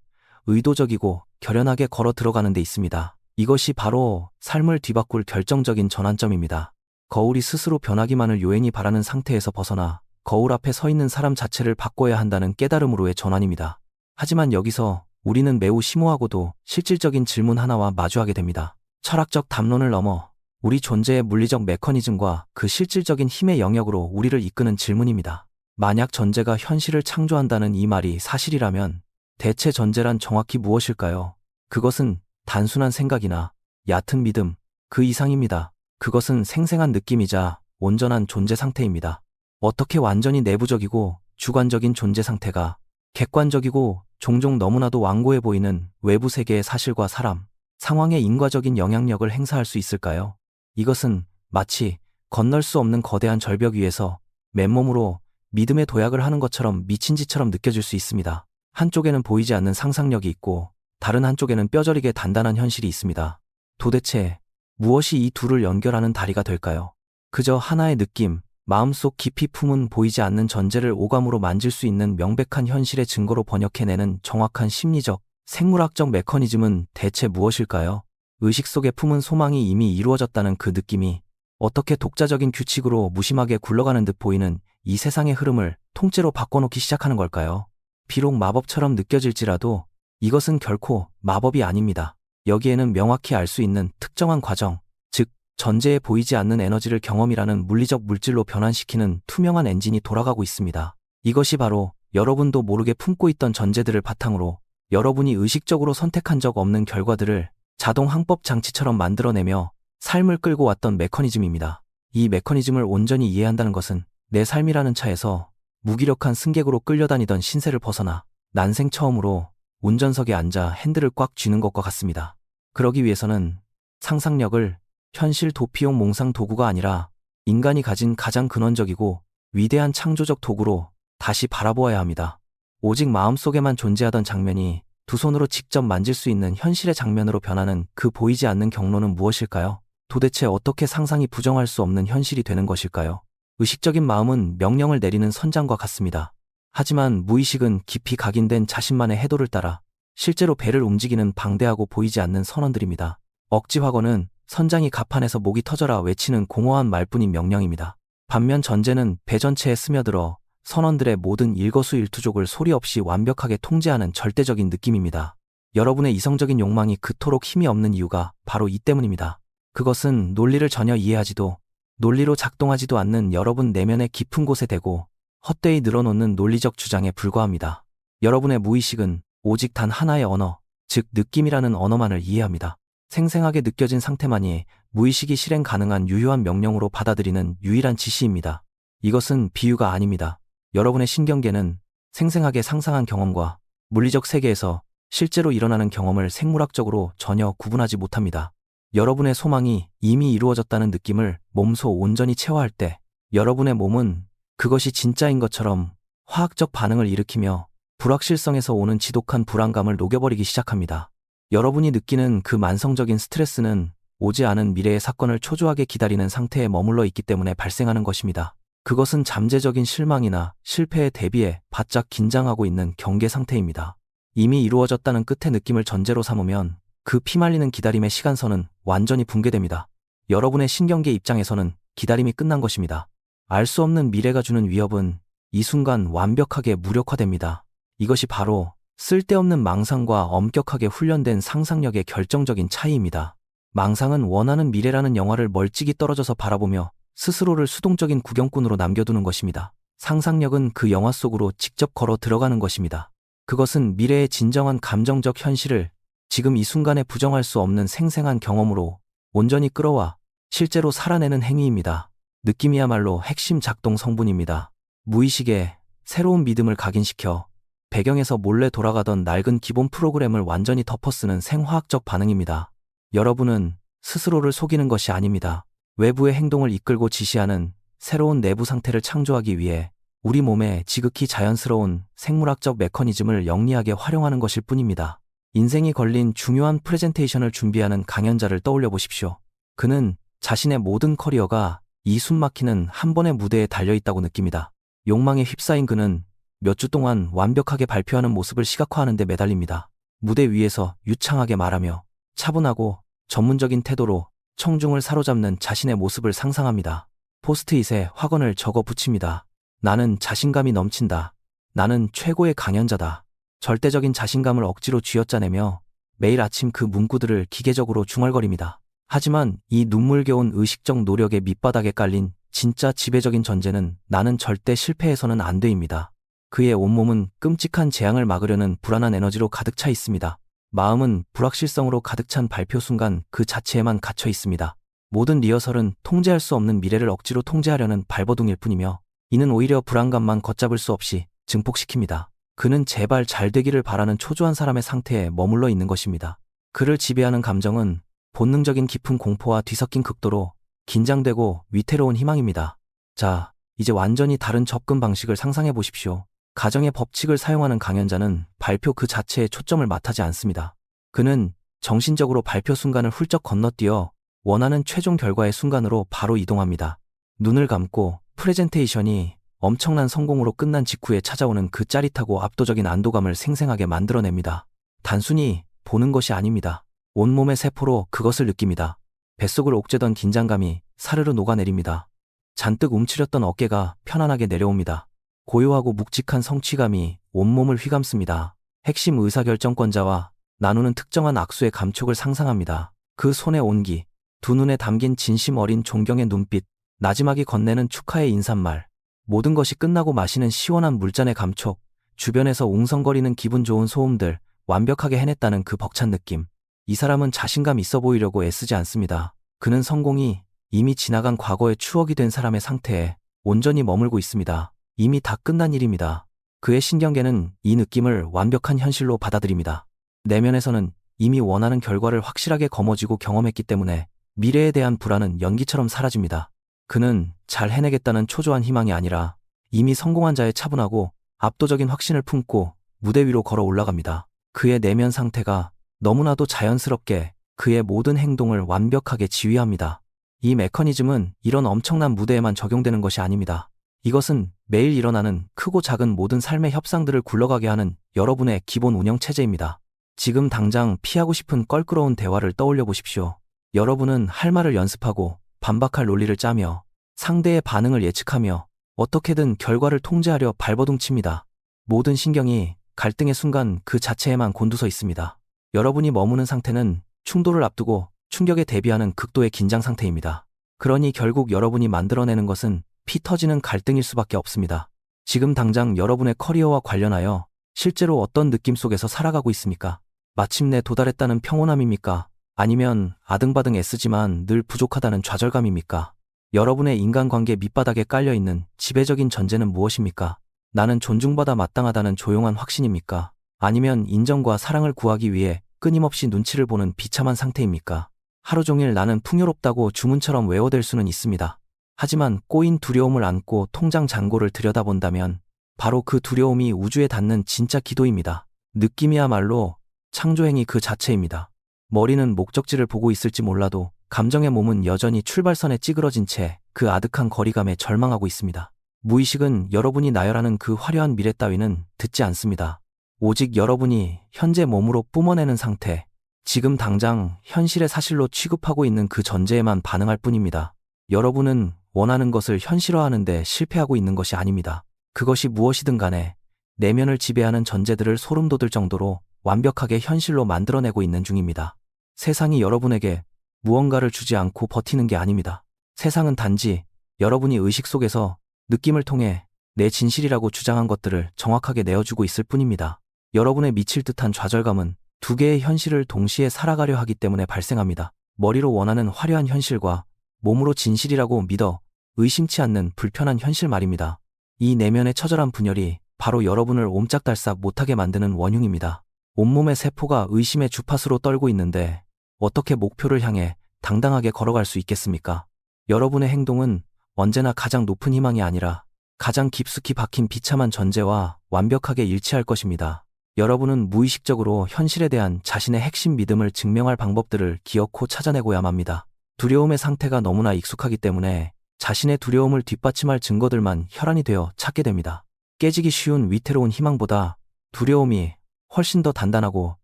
의도적이고 결연하게 걸어 들어가는 데 있습니다. 이것이 바로 삶을 뒤바꿀 결정적인 전환점입니다. 거울이 스스로 변하기만을 요행히 바라는 상태에서 벗어나 거울 앞에 서 있는 사람 자체를 바꿔야 한다는 깨달음으로의 전환입니다. 하지만 여기서 우리는 매우 심오하고도 실질적인 질문 하나와 마주하게 됩니다. 철학적 담론을 넘어 우리 존재의 물리적 메커니즘과 그 실질적인 힘의 영역으로 우리를 이끄는 질문입니다. 만약 전제가 현실을 창조한다는 이 말이 사실이라면 대체 전제란 정확히 무엇일까요? 그것은 단순한 생각이나 얕은 믿음, 그 이상입니다. 그것은 생생한 느낌이자 온전한 존재 상태입니다. 어떻게 완전히 내부적이고 주관적인 존재 상태가 객관적이고 종종 너무나도 완고해 보이는 외부 세계의 사실과 사람, 상황에 인과적인 영향력을 행사할 수 있을까요? 이것은 마치 건널 수 없는 거대한 절벽 위에서 맨몸으로 믿음의 도약을 하는 것처럼 미친 짓처럼 느껴질 수 있습니다. 한쪽에는 보이지 않는 상상력이 있고 다른 한쪽에는 뼈저리게 단단한 현실이 있습니다. 도대체 무엇이 이 둘을 연결하는 다리가 될까요? 그저 하나의 느낌, 마음속 깊이 품은 보이지 않는 전제를 오감으로 만질 수 있는 명백한 현실의 증거로 번역해내는 정확한 심리적, 생물학적 메커니즘은 대체 무엇일까요? 의식 속에 품은 소망이 이미 이루어졌다는 그 느낌이 어떻게 독자적인 규칙으로 무심하게 굴러가는 듯 보이는 이 세상의 흐름을 통째로 바꿔놓기 시작하는 걸까요? 비록 마법처럼 느껴질지라도 이것은 결코 마법이 아닙니다. 여기에는 명확히 알 수 있는 특정한 과정, 즉 전제에 보이지 않는 에너지를 경험이라는 물리적 물질로 변환시키는 투명한 엔진이 돌아가고 있습니다. 이것이 바로 여러분도 모르게 품고 있던 전제들을 바탕으로 여러분이 의식적으로 선택한 적 없는 결과들을 자동 항법 장치처럼 만들어내며 삶을 끌고 왔던 메커니즘입니다. 이 메커니즘을 온전히 이해한다는 것은 내 삶이라는 차에서 무기력한 승객으로 끌려다니던 신세를 벗어나 난생 처음으로 운전석에 앉아 핸들을 꽉 쥐는 것과 같습니다. 그러기 위해서는 상상력을 현실 도피용 몽상 도구가 아니라 인간이 가진 가장 근원적이고 위대한 창조적 도구로 다시 바라보아야 합니다. 오직 마음속에만 존재하던 장면이 두 손으로 직접 만질 수 있는 현실의 장면으로 변하는 그 보이지 않는 경로는 무엇일까요? 도대체 어떻게 상상이 부정할 수 없는 현실이 되는 것일까요? 의식적인 마음은 명령을 내리는 선장과 같습니다. 하지만 무의식은 깊이 각인된 자신만의 해도를 따라 실제로 배를 움직이는 방대하고 보이지 않는 선언들입니다. 억지 확언은 선장이 갑판에서 목이 터져라 외치는 공허한 말뿐인 명령입니다. 반면 전제는 배 전체에 스며들어 선원들의 모든 일거수일투족을 소리 없이 완벽하게 통제하는 절대적인 느낌입니다. 여러분의 이성적인 욕망이 그토록 힘이 없는 이유가 바로 이 때문입니다. 그것은 논리를 전혀 이해하지도 논리로 작동하지도 않는 여러분 내면의 깊은 곳에 대고 헛되이 늘어놓는 논리적 주장에 불과합니다. 여러분의 무의식은 오직 단 하나의 언어, 즉 느낌이라는 언어만을 이해합니다. 생생하게 느껴진 상태만이 무의식이 실행 가능한 유효한 명령으로 받아들이는 유일한 지시입니다. 이것은 비유가 아닙니다. 여러분의 신경계는 생생하게 상상한 경험과 물리적 세계에서 실제로 일어나는 경험을 생물학적으로 전혀 구분하지 못합니다. 여러분의 소망이 이미 이루어졌다는 느낌을 몸소 온전히 체화할 때 여러분의 몸은 그것이 진짜인 것처럼 화학적 반응을 일으키며 불확실성에서 오는 지독한 불안감을 녹여버리기 시작합니다. 여러분이 느끼는 그 만성적인 스트레스는 오지 않은 미래의 사건을 초조하게 기다리는 상태에 머물러 있기 때문에 발생하는 것입니다. 그것은 잠재적인 실망이나 실패에 대비해 바짝 긴장하고 있는 경계 상태입니다. 이미 이루어졌다는 끝의 느낌을 전제로 삼으면 그 피말리는 기다림의 시간선은 완전히 붕괴됩니다. 여러분의 신경계 입장에서는 기다림이 끝난 것입니다. 알 수 없는 미래가 주는 위협은 이 순간 완벽하게 무력화됩니다. 이것이 바로 쓸데없는 망상과 엄격하게 훈련된 상상력의 결정적인 차이입니다. 망상은 원하는 미래라는 영화를 멀찍이 떨어져서 바라보며 스스로를 수동적인 구경꾼으로 남겨두는 것입니다. 상상력은 그 영화 속으로 직접 걸어 들어가는 것입니다. 그것은 미래의 진정한 감정적 현실을 지금 이 순간에 부정할 수 없는 생생한 경험으로 온전히 끌어와 실제로 살아내는 행위입니다. 느낌이야말로 핵심 작동 성분입니다. 무의식에 새로운 믿음을 각인시켜 배경에서 몰래 돌아가던 낡은 기본 프로그램을 완전히 덮어쓰는 생화학적 반응입니다. 여러분은 스스로를 속이는 것이 아닙니다. 외부의 행동을 이끌고 지시하는 새로운 내부 상태를 창조하기 위해 우리 몸의 지극히 자연스러운 생물학적 메커니즘을 영리하게 활용하는 것일 뿐입니다. 인생이 걸린 중요한 프레젠테이션을 준비하는 강연자를 떠올려 보십시오. 그는 자신의 모든 커리어가 이 숨막히는 한 번의 무대에 달려있다고 느낍니다. 욕망에 휩싸인 그는 몇 주 동안 완벽하게 발표하는 모습을 시각화하는 데 매달립니다. 무대 위에서 유창하게 말하며 차분하고 전문적인 태도로 청중을 사로잡는 자신의 모습을 상상합니다. 포스트잇에 확언을 적어 붙입니다. 나는 자신감이 넘친다. 나는 최고의 강연자다. 절대적인 자신감을 억지로 쥐어짜내며 매일 아침 그 문구들을 기계적으로 중얼거립니다. 하지만 이 눈물겨운 의식적 노력의 밑바닥에 깔린 진짜 지배적인 전제는 나는 절대 실패해서는 안 돼입니다. 그의 온몸은 끔찍한 재앙을 막으려는 불안한 에너지로 가득 차 있습니다. 마음은 불확실성으로 가득 찬 발표 순간 그 자체에만 갇혀 있습니다. 모든 리허설은 통제할 수 없는 미래를 억지로 통제하려는 발버둥일 뿐이며 이는 오히려 불안감만 걷잡을 수 없이 증폭시킵니다. 그는 제발 잘 되기를 바라는 초조한 사람의 상태에 머물러 있는 것입니다. 그를 지배하는 감정은 본능적인 깊은 공포와 뒤섞인 극도로 긴장되고 위태로운 희망입니다. 자, 이제 완전히 다른 접근 방식을 상상해 보십시오. 가정의 법칙을 사용하는 강연자는 발표 그 자체에 초점을 맞하지 않습니다. 그는 정신적으로 발표 순간을 훌쩍 건너뛰어 원하는 최종 결과의 순간으로 바로 이동합니다. 눈을 감고 프레젠테이션이 엄청난 성공으로 끝난 직후에 찾아오는 그 짜릿하고 압도적인 안도감을 생생하게 만들어냅니다. 단순히 보는 것이 아닙니다. 온몸의 세포로 그것을 느낍니다. 뱃속을 옥죄던 긴장감이 사르르 녹아내립니다. 잔뜩 움츠렸던 어깨가 편안하게 내려옵니다. 고요하고 묵직한 성취감이 온몸을 휘감습니다. 핵심 의사결정권자와 나누는 특정한 악수의 감촉을 상상합니다. 그 손의 온기, 두 눈에 담긴 진심 어린 존경의 눈빛, 나지막이 건네는 축하의 인사말, 모든 것이 끝나고 마시는 시원한 물잔의 감촉, 주변에서 웅성거리는 기분 좋은 소음들, 완벽하게 해냈다는 그 벅찬 느낌. 이 사람은 자신감 있어 보이려고 애쓰지 않습니다. 그는 성공이 이미 지나간 과거의 추억이 된 사람의 상태에 온전히 머물고 있습니다. 이미 다 끝난 일입니다. 그의 신경계는 이 느낌을 완벽한 현실로 받아들입니다. 내면에서는 이미 원하는 결과를 확실하게 거머쥐고 경험했기 때문에 미래에 대한 불안은 연기처럼 사라집니다. 그는 잘 해내겠다는 초조한 희망이 아니라 이미 성공한 자의 차분하고 압도적인 확신을 품고 무대 위로 걸어 올라갑니다. 그의 내면 상태가 너무나도 자연스럽게 그의 모든 행동을 완벽하게 지휘합니다. 이 메커니즘은 이런 엄청난 무대에만 적용되는 것이 아닙니다. 이것은 매일 일어나는 크고 작은 모든 삶의 협상들을 굴러가게 하는 여러분의 기본 운영 체제입니다. 지금 당장 피하고 싶은 껄끄러운 대화를 떠올려 보십시오. 여러분은 할 말을 연습하고 반박할 논리를 짜며 상대의 반응을 예측하며 어떻게든 결과를 통제하려 발버둥칩니다. 모든 신경이 갈등의 순간 그 자체에만 곤두서 있습니다. 여러분이 머무는 상태는 충돌을 앞두고 충격에 대비하는 극도의 긴장 상태입니다. 그러니 결국 여러분이 만들어내는 것은 피 터지는 갈등일 수밖에 없습니다. 지금 당장 여러분의 커리어와 관련하여 실제로 어떤 느낌 속에서 살아가고 있습니까? 마침내 도달했다는 평온함입니까? 아니면 아등바등 애쓰지만 늘 부족하다는 좌절감입니까? 여러분의 인간관계 밑바닥에 깔려있는 지배적인 전제는 무엇입니까? 나는 존중받아 마땅하다는 조용한 확신입니까? 아니면 인정과 사랑을 구하기 위해 끊임없이 눈치를 보는 비참한 상태입니까? 하루 종일 나는 풍요롭다고 주문처럼 외워댈 수는 있습니다. 하지만 꼬인 두려움을 안고 통장 잔고를 들여다본다면 바로 그 두려움이 우주에 닿는 진짜 기도입니다. 느낌이야말로 창조행위 그 자체입니다. 머리는 목적지를 보고 있을지 몰라도 감정의 몸은 여전히 출발선에 찌그러진 채 그 아득한 거리감에 절망하고 있습니다. 무의식은 여러분이 나열하는 그 화려한 미래 따위는 듣지 않습니다. 오직 여러분이 현재 몸으로 뿜어내는 상태, 지금 당장 현실의 사실로 취급하고 있는 그 전제에만 반응할 뿐입니다. 여러분은 원하는 것을 현실화하는데 실패하고 있는 것이 아닙니다. 그것이 무엇이든 간에 내면을 지배하는 전제들을 소름 돋을 정도로 완벽하게 현실로 만들어내고 있는 중입니다. 세상이 여러분에게 무언가를 주지 않고 버티는 게 아닙니다. 세상은 단지 여러분이 의식 속에서 느낌을 통해 내 진실이라고 주장한 것들을 정확하게 내어주고 있을 뿐입니다. 여러분의 미칠 듯한 좌절감은 두 개의 현실을 동시에 살아가려 하기 때문에 발생합니다. 머리로 원하는 화려한 현실과 몸으로 진실이라고 믿어 의심치 않는 불편한 현실 말입니다. 이 내면의 처절한 분열이 바로 여러분을 옴짝달싹 못하게 만드는 원흉입니다. 온몸의 세포가 의심의 주파수로 떨고 있는데 어떻게 목표를 향해 당당하게 걸어갈 수 있겠습니까? 여러분의 행동은 언제나 가장 높은 희망이 아니라 가장 깊숙이 박힌 비참한 전제와 완벽하게 일치할 것입니다. 여러분은 무의식적으로 현실에 대한 자신의 핵심 믿음을 증명할 방법들을 기어코 찾아내고야 합니다. 두려움의 상태가 너무나 익숙하기 때문에 자신의 두려움을 뒷받침할 증거들만 혈안이 되어 찾게 됩니다. 깨지기 쉬운 위태로운 희망보다 두려움이 훨씬 더 단단하고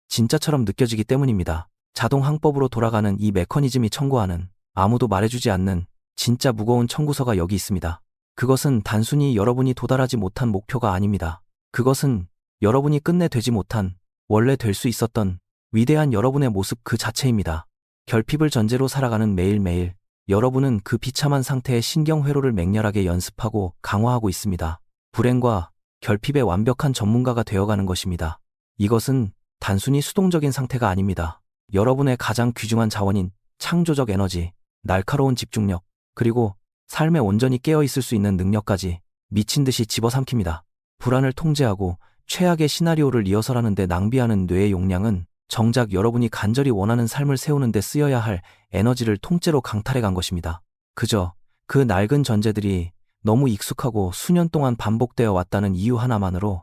진짜처럼 느껴지기 때문입니다. 자동 항법으로 돌아가는 이 메커니즘이 청구하는 아무도 말해주지 않는 진짜 무거운 청구서가 여기 있습니다. 그것은 단순히 여러분이 도달하지 못한 목표가 아닙니다. 그것은 여러분이 끝내 되지 못한, 원래 될 수 있었던 위대한 여러분의 모습 그 자체입니다. 결핍을 전제로 살아가는 매일매일, 여러분은 그 비참한 상태의 신경회로를 맹렬하게 연습하고 강화하고 있습니다. 불행과 결핍의 완벽한 전문가가 되어가는 것입니다. 이것은 단순히 수동적인 상태가 아닙니다. 여러분의 가장 귀중한 자원인 창조적 에너지, 날카로운 집중력, 그리고 삶에 온전히 깨어있을 수 있는 능력까지 미친 듯이 집어삼킵니다. 불안을 통제하고 최악의 시나리오를 리허설하는 데 낭비하는 뇌의 용량은 정작 여러분이 간절히 원하는 삶을 세우는 데 쓰여야 할 에너지를 통째로 강탈해 간 것입니다. 그저 그 낡은 전제들이 너무 익숙하고 수년 동안 반복되어 왔다는 이유 하나만으로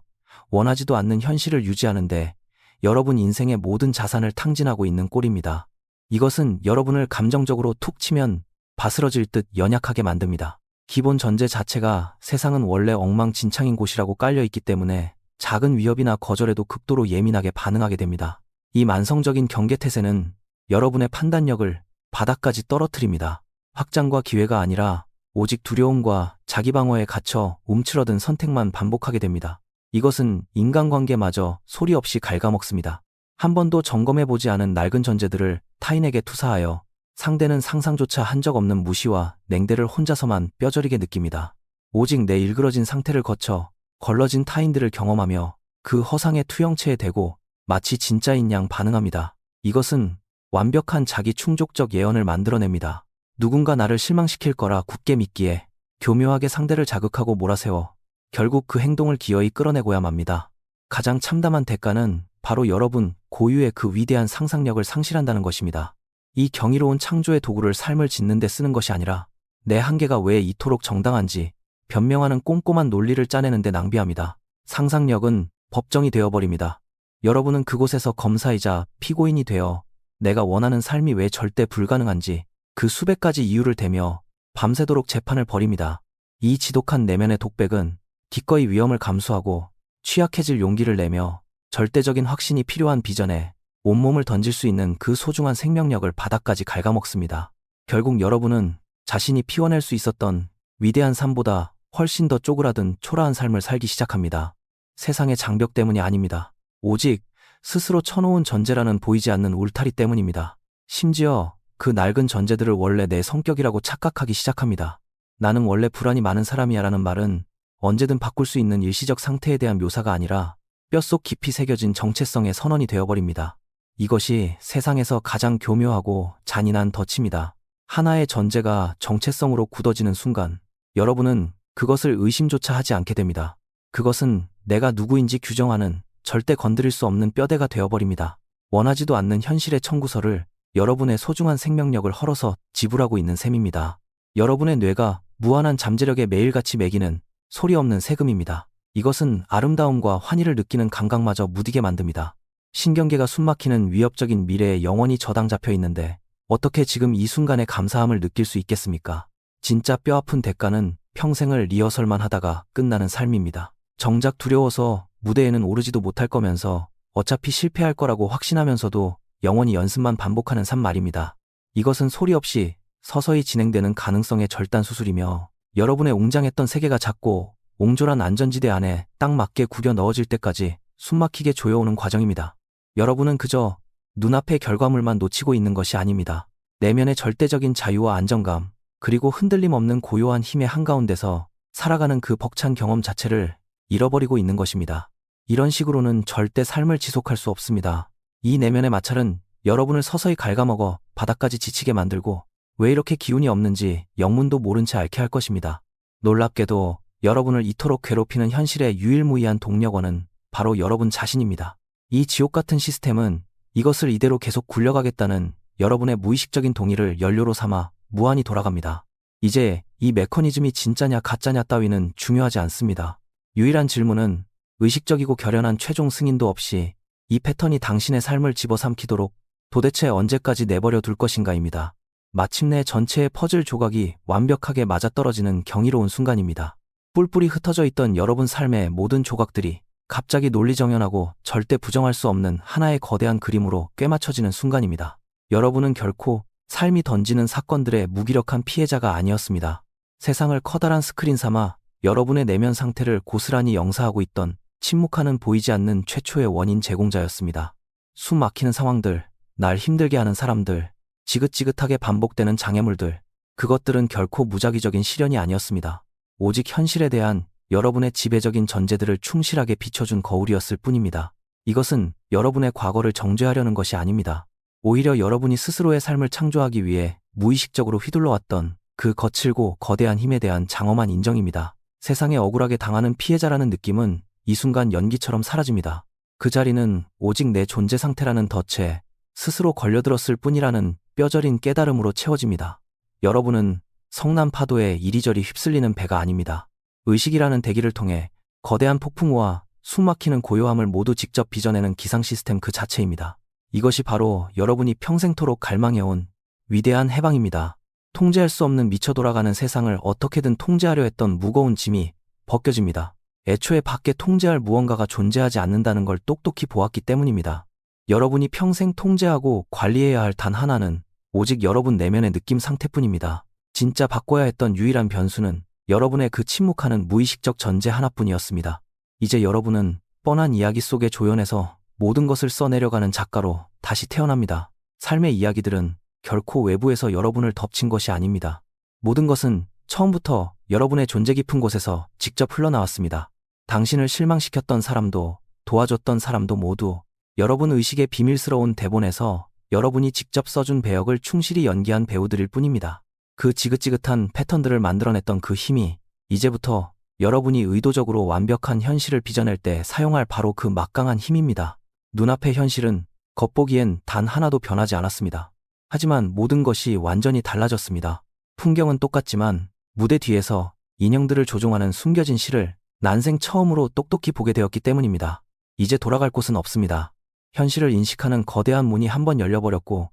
원하지도 않는 현실을 유지하는데 여러분 인생의 모든 자산을 탕진하고 있는 꼴입니다. 이것은 여러분을 감정적으로 툭 치면 바스러질 듯 연약하게 만듭니다. 기본 전제 자체가 세상은 원래 엉망진창인 곳이라고 깔려 있기 때문에 작은 위협이나 거절에도 극도로 예민하게 반응하게 됩니다. 이 만성적인 경계태세는 여러분의 판단력을 바닥까지 떨어뜨립니다. 확장과 기회가 아니라 오직 두려움과 자기방어에 갇혀 움츠러든 선택만 반복하게 됩니다. 이것은 인간관계마저 소리 없이 갉아먹습니다. 한 번도 점검해보지 않은 낡은 전제들을 타인에게 투사하여 상대는 상상조차 한 적 없는 무시와 냉대를 혼자서만 뼈저리게 느낍니다. 오직 내 일그러진 상태를 거쳐 걸러진 타인들을 경험하며 그 허상의 투영체에 대고 마치 진짜인 양 반응합니다. 이것은 완벽한 자기 충족적 예언을 만들어냅니다. 누군가 나를 실망시킬 거라 굳게 믿기에 교묘하게 상대를 자극하고 몰아세워 결국 그 행동을 기어이 끌어내고야 맙니다. 가장 참담한 대가는 바로 여러분 고유의 그 위대한 상상력을 상실한다는 것입니다. 이 경이로운 창조의 도구를 삶을 짓는 데 쓰는 것이 아니라 내 한계가 왜 이토록 정당한지 변명하는 꼼꼼한 논리를 짜내는 데 낭비합니다. 상상력은 법정이 되어버립니다. 여러분은 그곳에서 검사이자 피고인이 되어 내가 원하는 삶이 왜 절대 불가능한지 그 수백 가지 이유를 대며 밤새도록 재판을 벌입니다. 이 지독한 내면의 독백은 기꺼이 위험을 감수하고 취약해질 용기를 내며 절대적인 확신이 필요한 비전에 온몸을 던질 수 있는 그 소중한 생명력을 바닥까지 갉아먹습니다. 결국 여러분은 자신이 피워낼 수 있었던 위대한 삶보다 훨씬 더 쪼그라든 초라한 삶을 살기 시작합니다. 세상의 장벽 때문이 아닙니다. 오직 스스로 쳐놓은 전제라는 보이지 않는 울타리 때문입니다. 심지어 그 낡은 전제들을 원래 내 성격이라고 착각하기 시작합니다. 나는 원래 불안이 많은 사람이야 라는 말은 언제든 바꿀 수 있는 일시적 상태에 대한 묘사가 아니라 뼛속 깊이 새겨진 정체성의 선언이 되어버립니다. 이것이 세상에서 가장 교묘하고 잔인한 덫입니다. 하나의 전제가 정체성으로 굳어지는 순간 여러분은 그것을 의심조차 하지 않게 됩니다. 그것은 내가 누구인지 규정하는 절대 건드릴 수 없는 뼈대가 되어버립니다. 원하지도 않는 현실의 청구서를 여러분의 소중한 생명력을 헐어서 지불하고 있는 셈입니다. 여러분의 뇌가 무한한 잠재력에 매일같이 매기는 소리 없는 세금입니다. 이것은 아름다움과 환희를 느끼는 감각마저 무디게 만듭니다. 신경계가 숨막히는 위협적인 미래에 영원히 저당 잡혀 있는데 어떻게 지금 이 순간의 감사함을 느낄 수 있겠습니까? 진짜 뼈아픈 대가는 평생을 리허설만 하다가 끝나는 삶입니다. 정작 두려워서 무대에는 오르지도 못할 거면서 어차피 실패할 거라고 확신하면서도 영원히 연습만 반복하는 삶 말입니다. 이것은 소리 없이 서서히 진행되는 가능성의 절단 수술이며 여러분의 웅장했던 세계가 작고 옹졸한 안전지대 안에 딱 맞게 구겨 넣어질 때까지 숨막히게 조여오는 과정입니다. 여러분은 그저 눈앞의 결과물만 놓치고 있는 것이 아닙니다. 내면의 절대적인 자유와 안정감, 그리고 흔들림 없는 고요한 힘의 한가운데서 살아가는 그 벅찬 경험 자체를 잃어버리고 있는 것입니다. 이런 식으로는 절대 삶을 지속할 수 없습니다. 이 내면의 마찰은 여러분을 서서히 갉아먹어 바닥까지 지치게 만들고 왜 이렇게 기운이 없는지 영문도 모른 채 앓게 할 것입니다. 놀랍게도 여러분을 이토록 괴롭히는 현실의 유일무이한 동력원은 바로 여러분 자신입니다. 이 지옥 같은 시스템은 이것을 이대로 계속 굴려가겠다는 여러분의 무의식적인 동의를 연료로 삼아 무한히 돌아갑니다. 이제 이 메커니즘이 진짜냐 가짜냐 따위는 중요하지 않습니다. 유일한 질문은 의식적이고 결연한 최종 승인도 없이 이 패턴이 당신의 삶을 집어삼키도록 도대체 언제까지 내버려 둘 것인가입니다. 마침내 전체의 퍼즐 조각이 완벽하게 맞아떨어지는 경이로운 순간입니다. 뿔뿔이 흩어져 있던 여러분 삶의 모든 조각들이 갑자기 논리정연하고 절대 부정할 수 없는 하나의 거대한 그림으로 꿰맞춰지는 순간입니다. 여러분은 결코 삶이 던지는 사건들의 무기력한 피해자가 아니었습니다. 세상을 커다란 스크린 삼아 여러분의 내면 상태를 고스란히 영사하고 있던 침묵하는 보이지 않는 최초의 원인 제공자였습니다. 숨 막히는 상황들, 날 힘들게 하는 사람들, 지긋지긋하게 반복되는 장애물들, 그것들은 결코 무작위적인 시련이 아니었습니다. 오직 현실에 대한 여러분의 지배적인 전제들을 충실하게 비춰준 거울이었을 뿐입니다. 이것은 여러분의 과거를 정죄하려는 것이 아닙니다. 오히려 여러분이 스스로의 삶을 창조하기 위해 무의식적으로 휘둘러왔던 그 거칠고 거대한 힘에 대한 장엄한 인정입니다. 세상에 억울하게 당하는 피해자라는 느낌은 이 순간 연기처럼 사라집니다. 그 자리는 오직 내 존재 상태라는 덫에 스스로 걸려들었을 뿐이라는 뼈저린 깨달음으로 채워집니다. 여러분은 성난 파도에 이리저리 휩쓸리는 배가 아닙니다. 의식이라는 대기를 통해 거대한 폭풍우와 숨막히는 고요함을 모두 직접 빚어내는 기상 시스템 그 자체입니다. 이것이 바로 여러분이 평생토록 갈망해온 위대한 해방입니다. 통제할 수 없는 미쳐 돌아가는 세상을 어떻게든 통제하려 했던 무거운 짐이 벗겨집니다. 애초에 밖에 통제할 무언가가 존재하지 않는다는 걸 똑똑히 보았기 때문입니다. 여러분이 평생 통제하고 관리해야 할 단 하나는 오직 여러분 내면의 느낌 상태뿐입니다. 진짜 바꿔야 했던 유일한 변수는 여러분의 그 침묵하는 무의식적 전제 하나뿐이었습니다. 이제 여러분은 뻔한 이야기 속에 조연해서 모든 것을 써내려가는 작가로 다시 태어납니다. 삶의 이야기들은 결코 외부에서 여러분을 덮친 것이 아닙니다. 모든 것은 처음부터 여러분의 존재 깊은 곳에서 직접 흘러나왔습니다. 당신을 실망시켰던 사람도 도와줬던 사람도 모두 여러분 의식의 비밀스러운 대본에서 여러분이 직접 써준 배역을 충실히 연기한 배우들일 뿐입니다. 그 지긋지긋한 패턴들을 만들어냈던 그 힘이 이제부터 여러분이 의도적으로 완벽한 현실을 빚어낼 때 사용할 바로 그 막강한 힘입니다. 눈앞의 현실은 겉보기엔 단 하나도 변하지 않았습니다. 하지만 모든 것이 완전히 달라졌습니다. 풍경은 똑같지만 무대 뒤에서 인형들을 조종하는 숨겨진 실을 난생 처음으로 똑똑히 보게 되었기 때문입니다. 이제 돌아갈 곳은 없습니다. 현실을 인식하는 거대한 문이 한 번 열려버렸고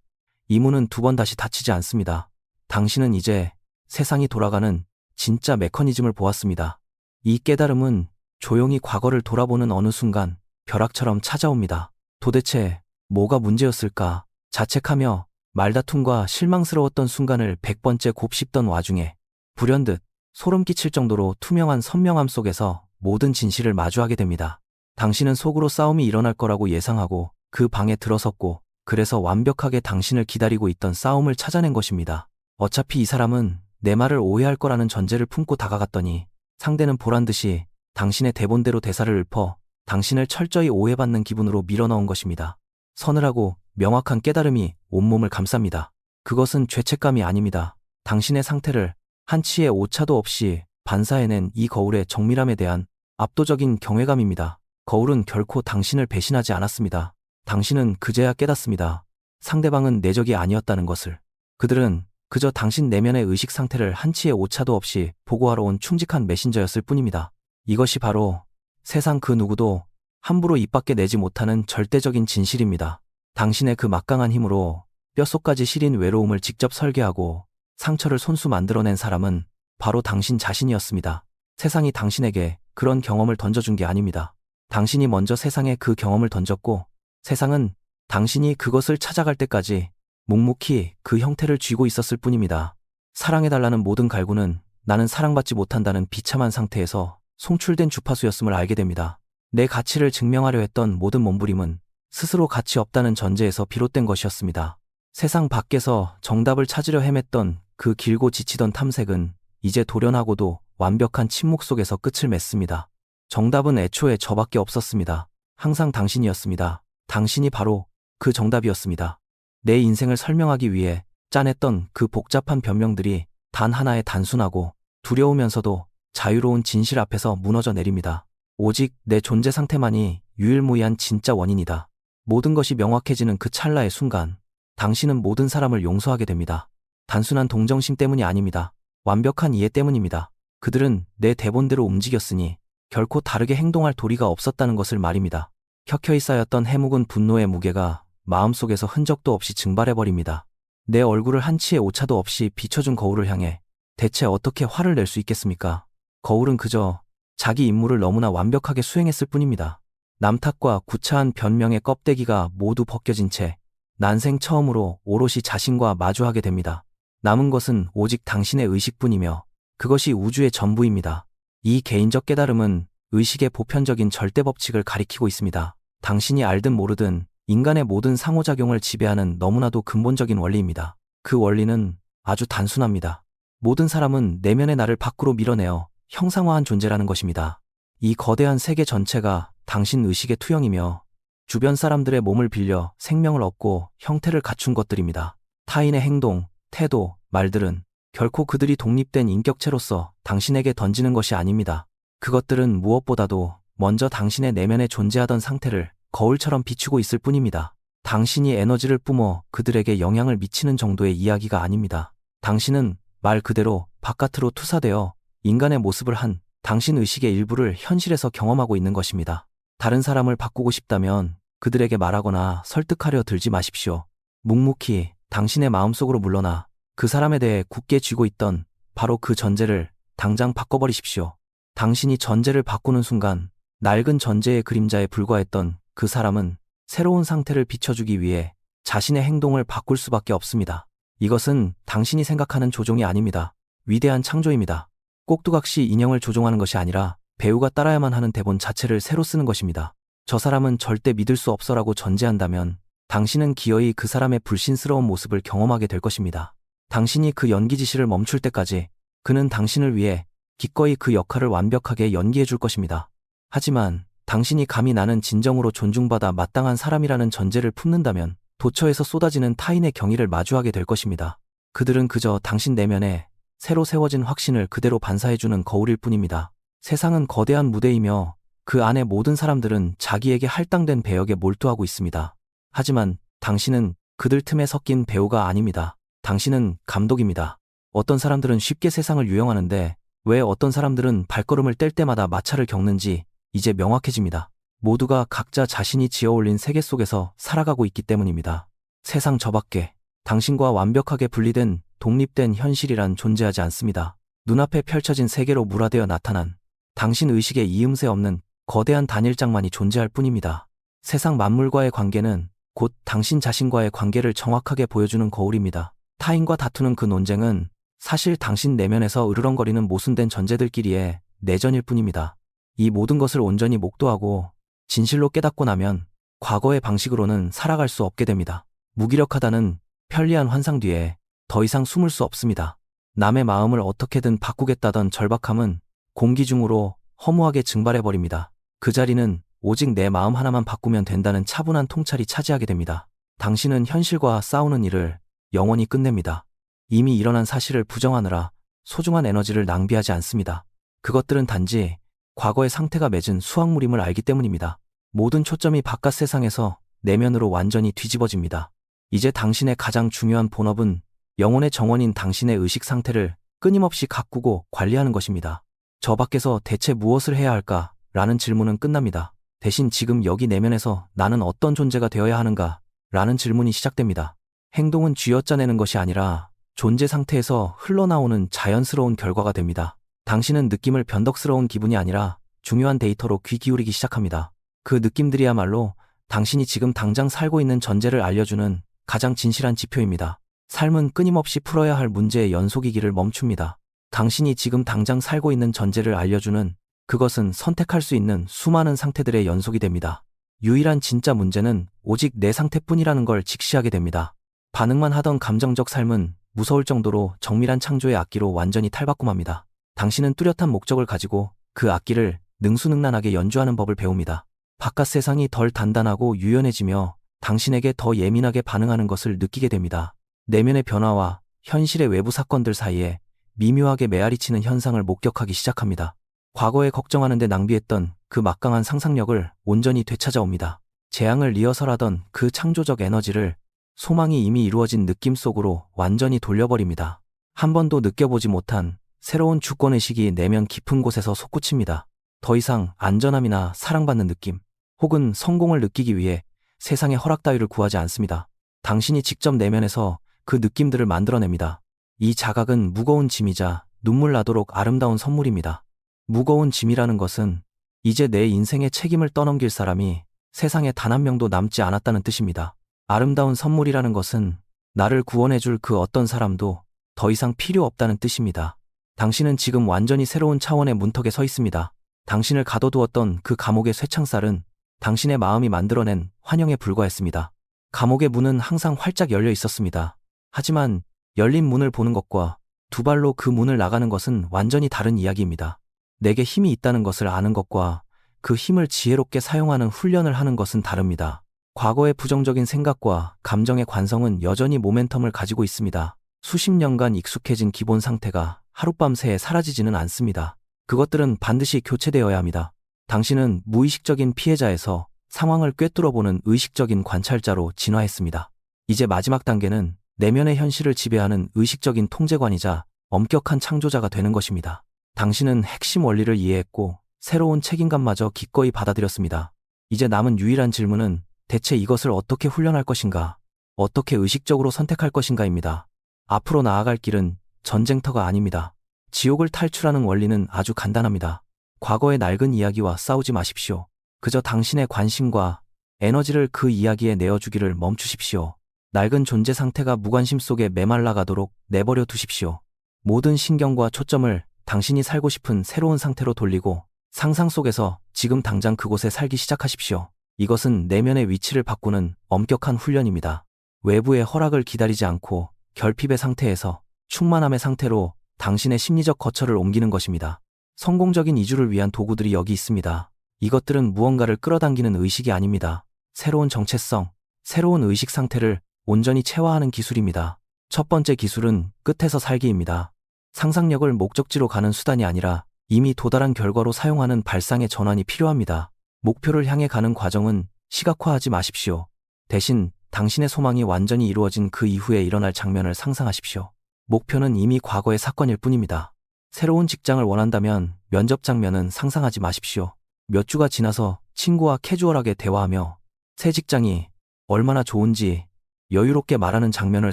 이 문은 두 번 다시 닫히지 않습니다. 당신은 이제 세상이 돌아가는 진짜 메커니즘을 보았습니다. 이 깨달음은 조용히 과거를 돌아보는 어느 순간 벼락처럼 찾아옵니다. 도대체 뭐가 문제였을까? 자책하며 말다툼과 실망스러웠던 순간을 100번째 곱씹던 와중에 불현듯 소름 끼칠 정도로 투명한 선명함 속에서 모든 진실을 마주하게 됩니다. 당신은 속으로 싸움이 일어날 거라고 예상하고 그 방에 들어섰고 그래서 완벽하게 당신을 기다리고 있던 싸움을 찾아낸 것입니다. 어차피 이 사람은 내 말을 오해할 거라는 전제를 품고 다가갔더니 상대는 보란듯이 당신의 대본대로 대사를 읊어 당신을 철저히 오해받는 기분으로 밀어넣은 것입니다. 서늘하고 명확한 깨달음이 온몸을 감쌉니다. 그것은 죄책감이 아닙니다. 당신의 상태를 한치의 오차도 없이 반사해낸 이 거울의 정밀함에 대한 압도적인 경외감입니다. 거울은 결코 당신을 배신하지 않았습니다. 당신은 그제야 깨닫습니다. 상대방은 내 적이 아니었다는 것을. 그들은 그저 당신 내면의 의식 상태를 한치의 오차도 없이 보고하러 온 충직한 메신저였을 뿐입니다. 이것이 바로 세상 그 누구도 함부로 입 밖에 내지 못하는 절대적인 진실입니다. 당신의 그 막강한 힘으로 뼛속까지 시린 외로움을 직접 설계하고 상처를 손수 만들어낸 사람은 바로 당신 자신이었습니다. 세상이 당신에게 그런 경험을 던져준 게 아닙니다. 당신이 먼저 세상에 그 경험을 던졌고 세상은 당신이 그것을 찾아갈 때까지 묵묵히 그 형태를 쥐고 있었을 뿐입니다. 사랑해달라는 모든 갈구는 나는 사랑받지 못한다는 비참한 상태에서 송출된 주파수였음을 알게 됩니다. 내 가치를 증명하려 했던 모든 몸부림은 스스로 가치 없다는 전제에서 비롯된 것이었습니다. 세상 밖에서 정답을 찾으려 헤맸던 그 길고 지치던 탐색은 이제 돌연하고도 완벽한 침묵 속에서 끝을 맺습니다. 정답은 애초에 저밖에 없었습니다. 항상 당신이었습니다. 당신이 바로 그 정답이었습니다. 내 인생을 설명하기 위해 짜냈던 그 복잡한 변명들이 단 하나의 단순하고 두려우면서도 자유로운 진실 앞에서 무너져 내립니다. 오직 내 존재 상태만이 유일무이한 진짜 원인이다. 모든 것이 명확해지는 그 찰나의 순간, 당신은 모든 사람을 용서하게 됩니다. 단순한 동정심 때문이 아닙니다. 완벽한 이해 때문입니다. 그들은 내 대본대로 움직였으니 결코 다르게 행동할 도리가 없었다는 것을 말입니다. 켜켜이 쌓였던 해묵은 분노의 무게가 마음속에서 흔적도 없이 증발해버립니다. 내 얼굴을 한치의 오차도 없이 비춰준 거울을 향해 대체 어떻게 화를 낼 수 있겠습니까? 거울은 그저 자기 임무를 너무나 완벽하게 수행했을 뿐입니다. 남탓과 구차한 변명의 껍데기가 모두 벗겨진 채 난생 처음으로 오롯이 자신과 마주하게 됩니다. 남은 것은 오직 당신의 의식뿐이며 그것이 우주의 전부입니다. 이 개인적 깨달음은 의식의 보편적인 절대 법칙을 가리키고 있습니다. 당신이 알든 모르든 인간의 모든 상호작용을 지배하는 너무나도 근본적인 원리입니다. 그 원리는 아주 단순합니다. 모든 사람은 내면의 나를 밖으로 밀어내어 형상화한 존재라는 것입니다. 이 거대한 세계 전체가 당신 의식의 투영이며 주변 사람들의 몸을 빌려 생명을 얻고 형태를 갖춘 것들입니다. 타인의 행동, 태도, 말들은 결코 그들이 독립된 인격체로서 당신에게 던지는 것이 아닙니다. 그것들은 무엇보다도 먼저 당신의 내면에 존재하던 상태를 거울처럼 비추고 있을 뿐입니다. 당신이 에너지를 뿜어 그들에게 영향을 미치는 정도의 이야기가 아닙니다. 당신은 말 그대로 바깥으로 투사되어 인간의 모습을 한 당신 의식의 일부를 현실에서 경험하고 있는 것입니다. 다른 사람을 바꾸고 싶다면 그들에게 말하거나 설득하려 들지 마십시오. 묵묵히 당신의 마음속으로 물러나 그 사람에 대해 굳게 쥐고 있던 바로 그 전제를 당장 바꿔버리십시오. 당신이 전제를 바꾸는 순간 낡은 전제의 그림자에 불과했던 그 사람은 새로운 상태를 비춰주기 위해 자신의 행동을 바꿀 수밖에 없습니다. 이것은 당신이 생각하는 조종이 아닙니다. 위대한 창조입니다. 꼭두각시 인형을 조종하는 것이 아니라 배우가 따라야만 하는 대본 자체를 새로 쓰는 것입니다. 저 사람은 절대 믿을 수 없어라고 전제한다면 당신은 기어이 그 사람의 불신스러운 모습을 경험하게 될 것입니다. 당신이 그 연기 지시를 멈출 때까지 그는 당신을 위해 기꺼이 그 역할을 완벽하게 연기해 줄 것입니다. 하지만 당신이 감히 나는 진정으로 존중받아 마땅한 사람이라는 전제를 품는다면 도처에서 쏟아지는 타인의 경의를 마주하게 될 것입니다. 그들은 그저 당신 내면에 새로 세워진 확신을 그대로 반사해주는 거울일 뿐입니다. 세상은 거대한 무대이며 그 안의 모든 사람들은 자기에게 할당된 배역에 몰두하고 있습니다. 하지만 당신은 그들 틈에 섞인 배우가 아닙니다. 당신은 감독입니다. 어떤 사람들은 쉽게 세상을 유영하는데 왜 어떤 사람들은 발걸음을 뗄 때마다 마찰을 겪는지 이제 명확해집니다. 모두가 각자 자신이 지어올린 세계 속에서 살아가고 있기 때문입니다. 세상 저 밖에 당신과 완벽하게 분리된 독립된 현실이란 존재하지 않습니다. 눈앞에 펼쳐진 세계로 물화되어 나타난 당신 의식에 이음새 없는 거대한 단일장만이 존재할 뿐입니다. 세상 만물과의 관계는 곧 당신 자신과의 관계를 정확하게 보여주는 거울입니다. 타인과 다투는 그 논쟁은 사실 당신 내면에서 으르렁거리는 모순된 전제들끼리의 내전일 뿐입니다. 이 모든 것을 온전히 목도하고 진실로 깨닫고 나면 과거의 방식으로는 살아갈 수 없게 됩니다. 무기력하다는 편리한 환상 뒤에 더 이상 숨을 수 없습니다. 남의 마음을 어떻게든 바꾸겠다던 절박함은 공기 중으로 허무하게 증발해버립니다. 그 자리는 오직 내 마음 하나만 바꾸면 된다는 차분한 통찰이 차지하게 됩니다. 당신은 현실과 싸우는 일을 영원히 끝냅니다. 이미 일어난 사실을 부정하느라 소중한 에너지를 낭비하지 않습니다. 그것들은 단지 과거의 상태가 맺은 수확물임을 알기 때문입니다. 모든 초점이 바깥 세상에서 내면으로 완전히 뒤집어집니다. 이제 당신의 가장 중요한 본업은 영혼의 정원인 당신의 의식 상태를 끊임없이 가꾸고 관리하는 것입니다. 저 밖에서 대체 무엇을 해야 할까? 라는 질문은 끝납니다. 대신 지금 여기 내면에서 나는 어떤 존재가 되어야 하는가? 라는 질문이 시작됩니다. 행동은 쥐어짜내는 것이 아니라 존재 상태에서 흘러나오는 자연스러운 결과가 됩니다. 당신은 느낌을 변덕스러운 기분이 아니라 중요한 데이터로 귀 기울이기 시작합니다. 그 느낌들이야말로 당신이 지금 당장 살고 있는 전제를 알려주는 가장 진실한 지표입니다. 삶은 끊임없이 풀어야 할 문제의 연속이기를 멈춥니다. 당신이 지금 당장 살고 있는 전제를 알려주는 그것은 선택할 수 있는 수많은 상태들의 연속이 됩니다. 유일한 진짜 문제는 오직 내 상태뿐이라는 걸 직시하게 됩니다. 반응만 하던 감정적 삶은 무서울 정도로 정밀한 창조의 악기로 완전히 탈바꿈합니다. 당신은 뚜렷한 목적을 가지고 그 악기를 능수능란하게 연주하는 법을 배웁니다. 바깥 세상이 덜 단단하고 유연해지며 당신에게 더 예민하게 반응하는 것을 느끼게 됩니다. 내면의 변화와 현실의 외부 사건들 사이에 미묘하게 메아리치는 현상을 목격하기 시작합니다. 과거에 걱정하는 데 낭비했던 그 막강한 상상력을 온전히 되찾아옵니다. 재앙을 리허설하던 그 창조적 에너지를 소망이 이미 이루어진 느낌 속으로 완전히 돌려버립니다. 한 번도 느껴보지 못한 새로운 주권의식이 내면 깊은 곳에서 솟구칩니다. 더 이상 안전함이나 사랑받는 느낌, 혹은 성공을 느끼기 위해 세상의 허락 따위를 구하지 않습니다. 당신이 직접 내면에서 그 느낌들을 만들어냅니다. 이 자각은 무거운 짐이자 눈물 나도록 아름다운 선물입니다. 무거운 짐이라는 것은 이제 내 인생의 책임을 떠넘길 사람이 세상에 단 한 명도 남지 않았다는 뜻입니다. 아름다운 선물이라는 것은 나를 구원해줄 그 어떤 사람도 더 이상 필요 없다는 뜻입니다. 당신은 지금 완전히 새로운 차원의 문턱에 서 있습니다. 당신을 가둬두었던 그 감옥의 쇠창살은 당신의 마음이 만들어낸 환영에 불과했습니다. 감옥의 문은 항상 활짝 열려 있었습니다. 하지만 열린 문을 보는 것과 두 발로 그 문을 나가는 것은 완전히 다른 이야기입니다. 내게 힘이 있다는 것을 아는 것과 그 힘을 지혜롭게 사용하는 훈련을 하는 것은 다릅니다. 과거의 부정적인 생각과 감정의 관성은 여전히 모멘텀을 가지고 있습니다. 수십 년간 익숙해진 기본 상태가 하룻밤 새에 사라지지는 않습니다. 그것들은 반드시 교체되어야 합니다. 당신은 무의식적인 피해자에서 상황을 꿰뚫어보는 의식적인 관찰자로 진화했습니다. 이제 마지막 단계는 내면의 현실을 지배하는 의식적인 통제관이자 엄격한 창조자가 되는 것입니다. 당신은 핵심 원리를 이해했고 새로운 책임감마저 기꺼이 받아들였습니다. 이제 남은 유일한 질문은 대체 이것을 어떻게 훈련할 것인가, 어떻게 의식적으로 선택할 것인가입니다. 앞으로 나아갈 길은 전쟁터가 아닙니다. 지옥을 탈출하는 원리는 아주 간단합니다. 과거의 낡은 이야기와 싸우지 마십시오. 그저 당신의 관심과 에너지를 그 이야기에 내어주기를 멈추십시오. 낡은 존재 상태가 무관심 속에 메말라 가도록 내버려 두십시오. 모든 신경과 초점을 당신이 살고 싶은 새로운 상태로 돌리고 상상 속에서 지금 당장 그곳에 살기 시작하십시오. 이것은 내면의 위치를 바꾸는 엄격한 훈련입니다. 외부의 허락을 기다리지 않고 결핍의 상태에서 충만함의 상태로 당신의 심리적 거처를 옮기는 것입니다. 성공적인 이주를 위한 도구들이 여기 있습니다. 이것들은 무언가를 끌어당기는 의식이 아닙니다. 새로운 정체성, 새로운 의식 상태를 온전히 체화하는 기술입니다. 첫 번째 기술은 끝에서 살기입니다. 상상력을 목적지로 가는 수단이 아니라 이미 도달한 결과로 사용하는 발상의 전환이 필요합니다. 목표를 향해 가는 과정은 시각화하지 마십시오. 대신 당신의 소망이 완전히 이루어진 그 이후에 일어날 장면을 상상하십시오. 목표는 이미 과거의 사건일 뿐입니다. 새로운 직장을 원한다면 면접 장면은 상상하지 마십시오. 몇 주가 지나서 친구와 캐주얼하게 대화하며 새 직장이 얼마나 좋은지 여유롭게 말하는 장면을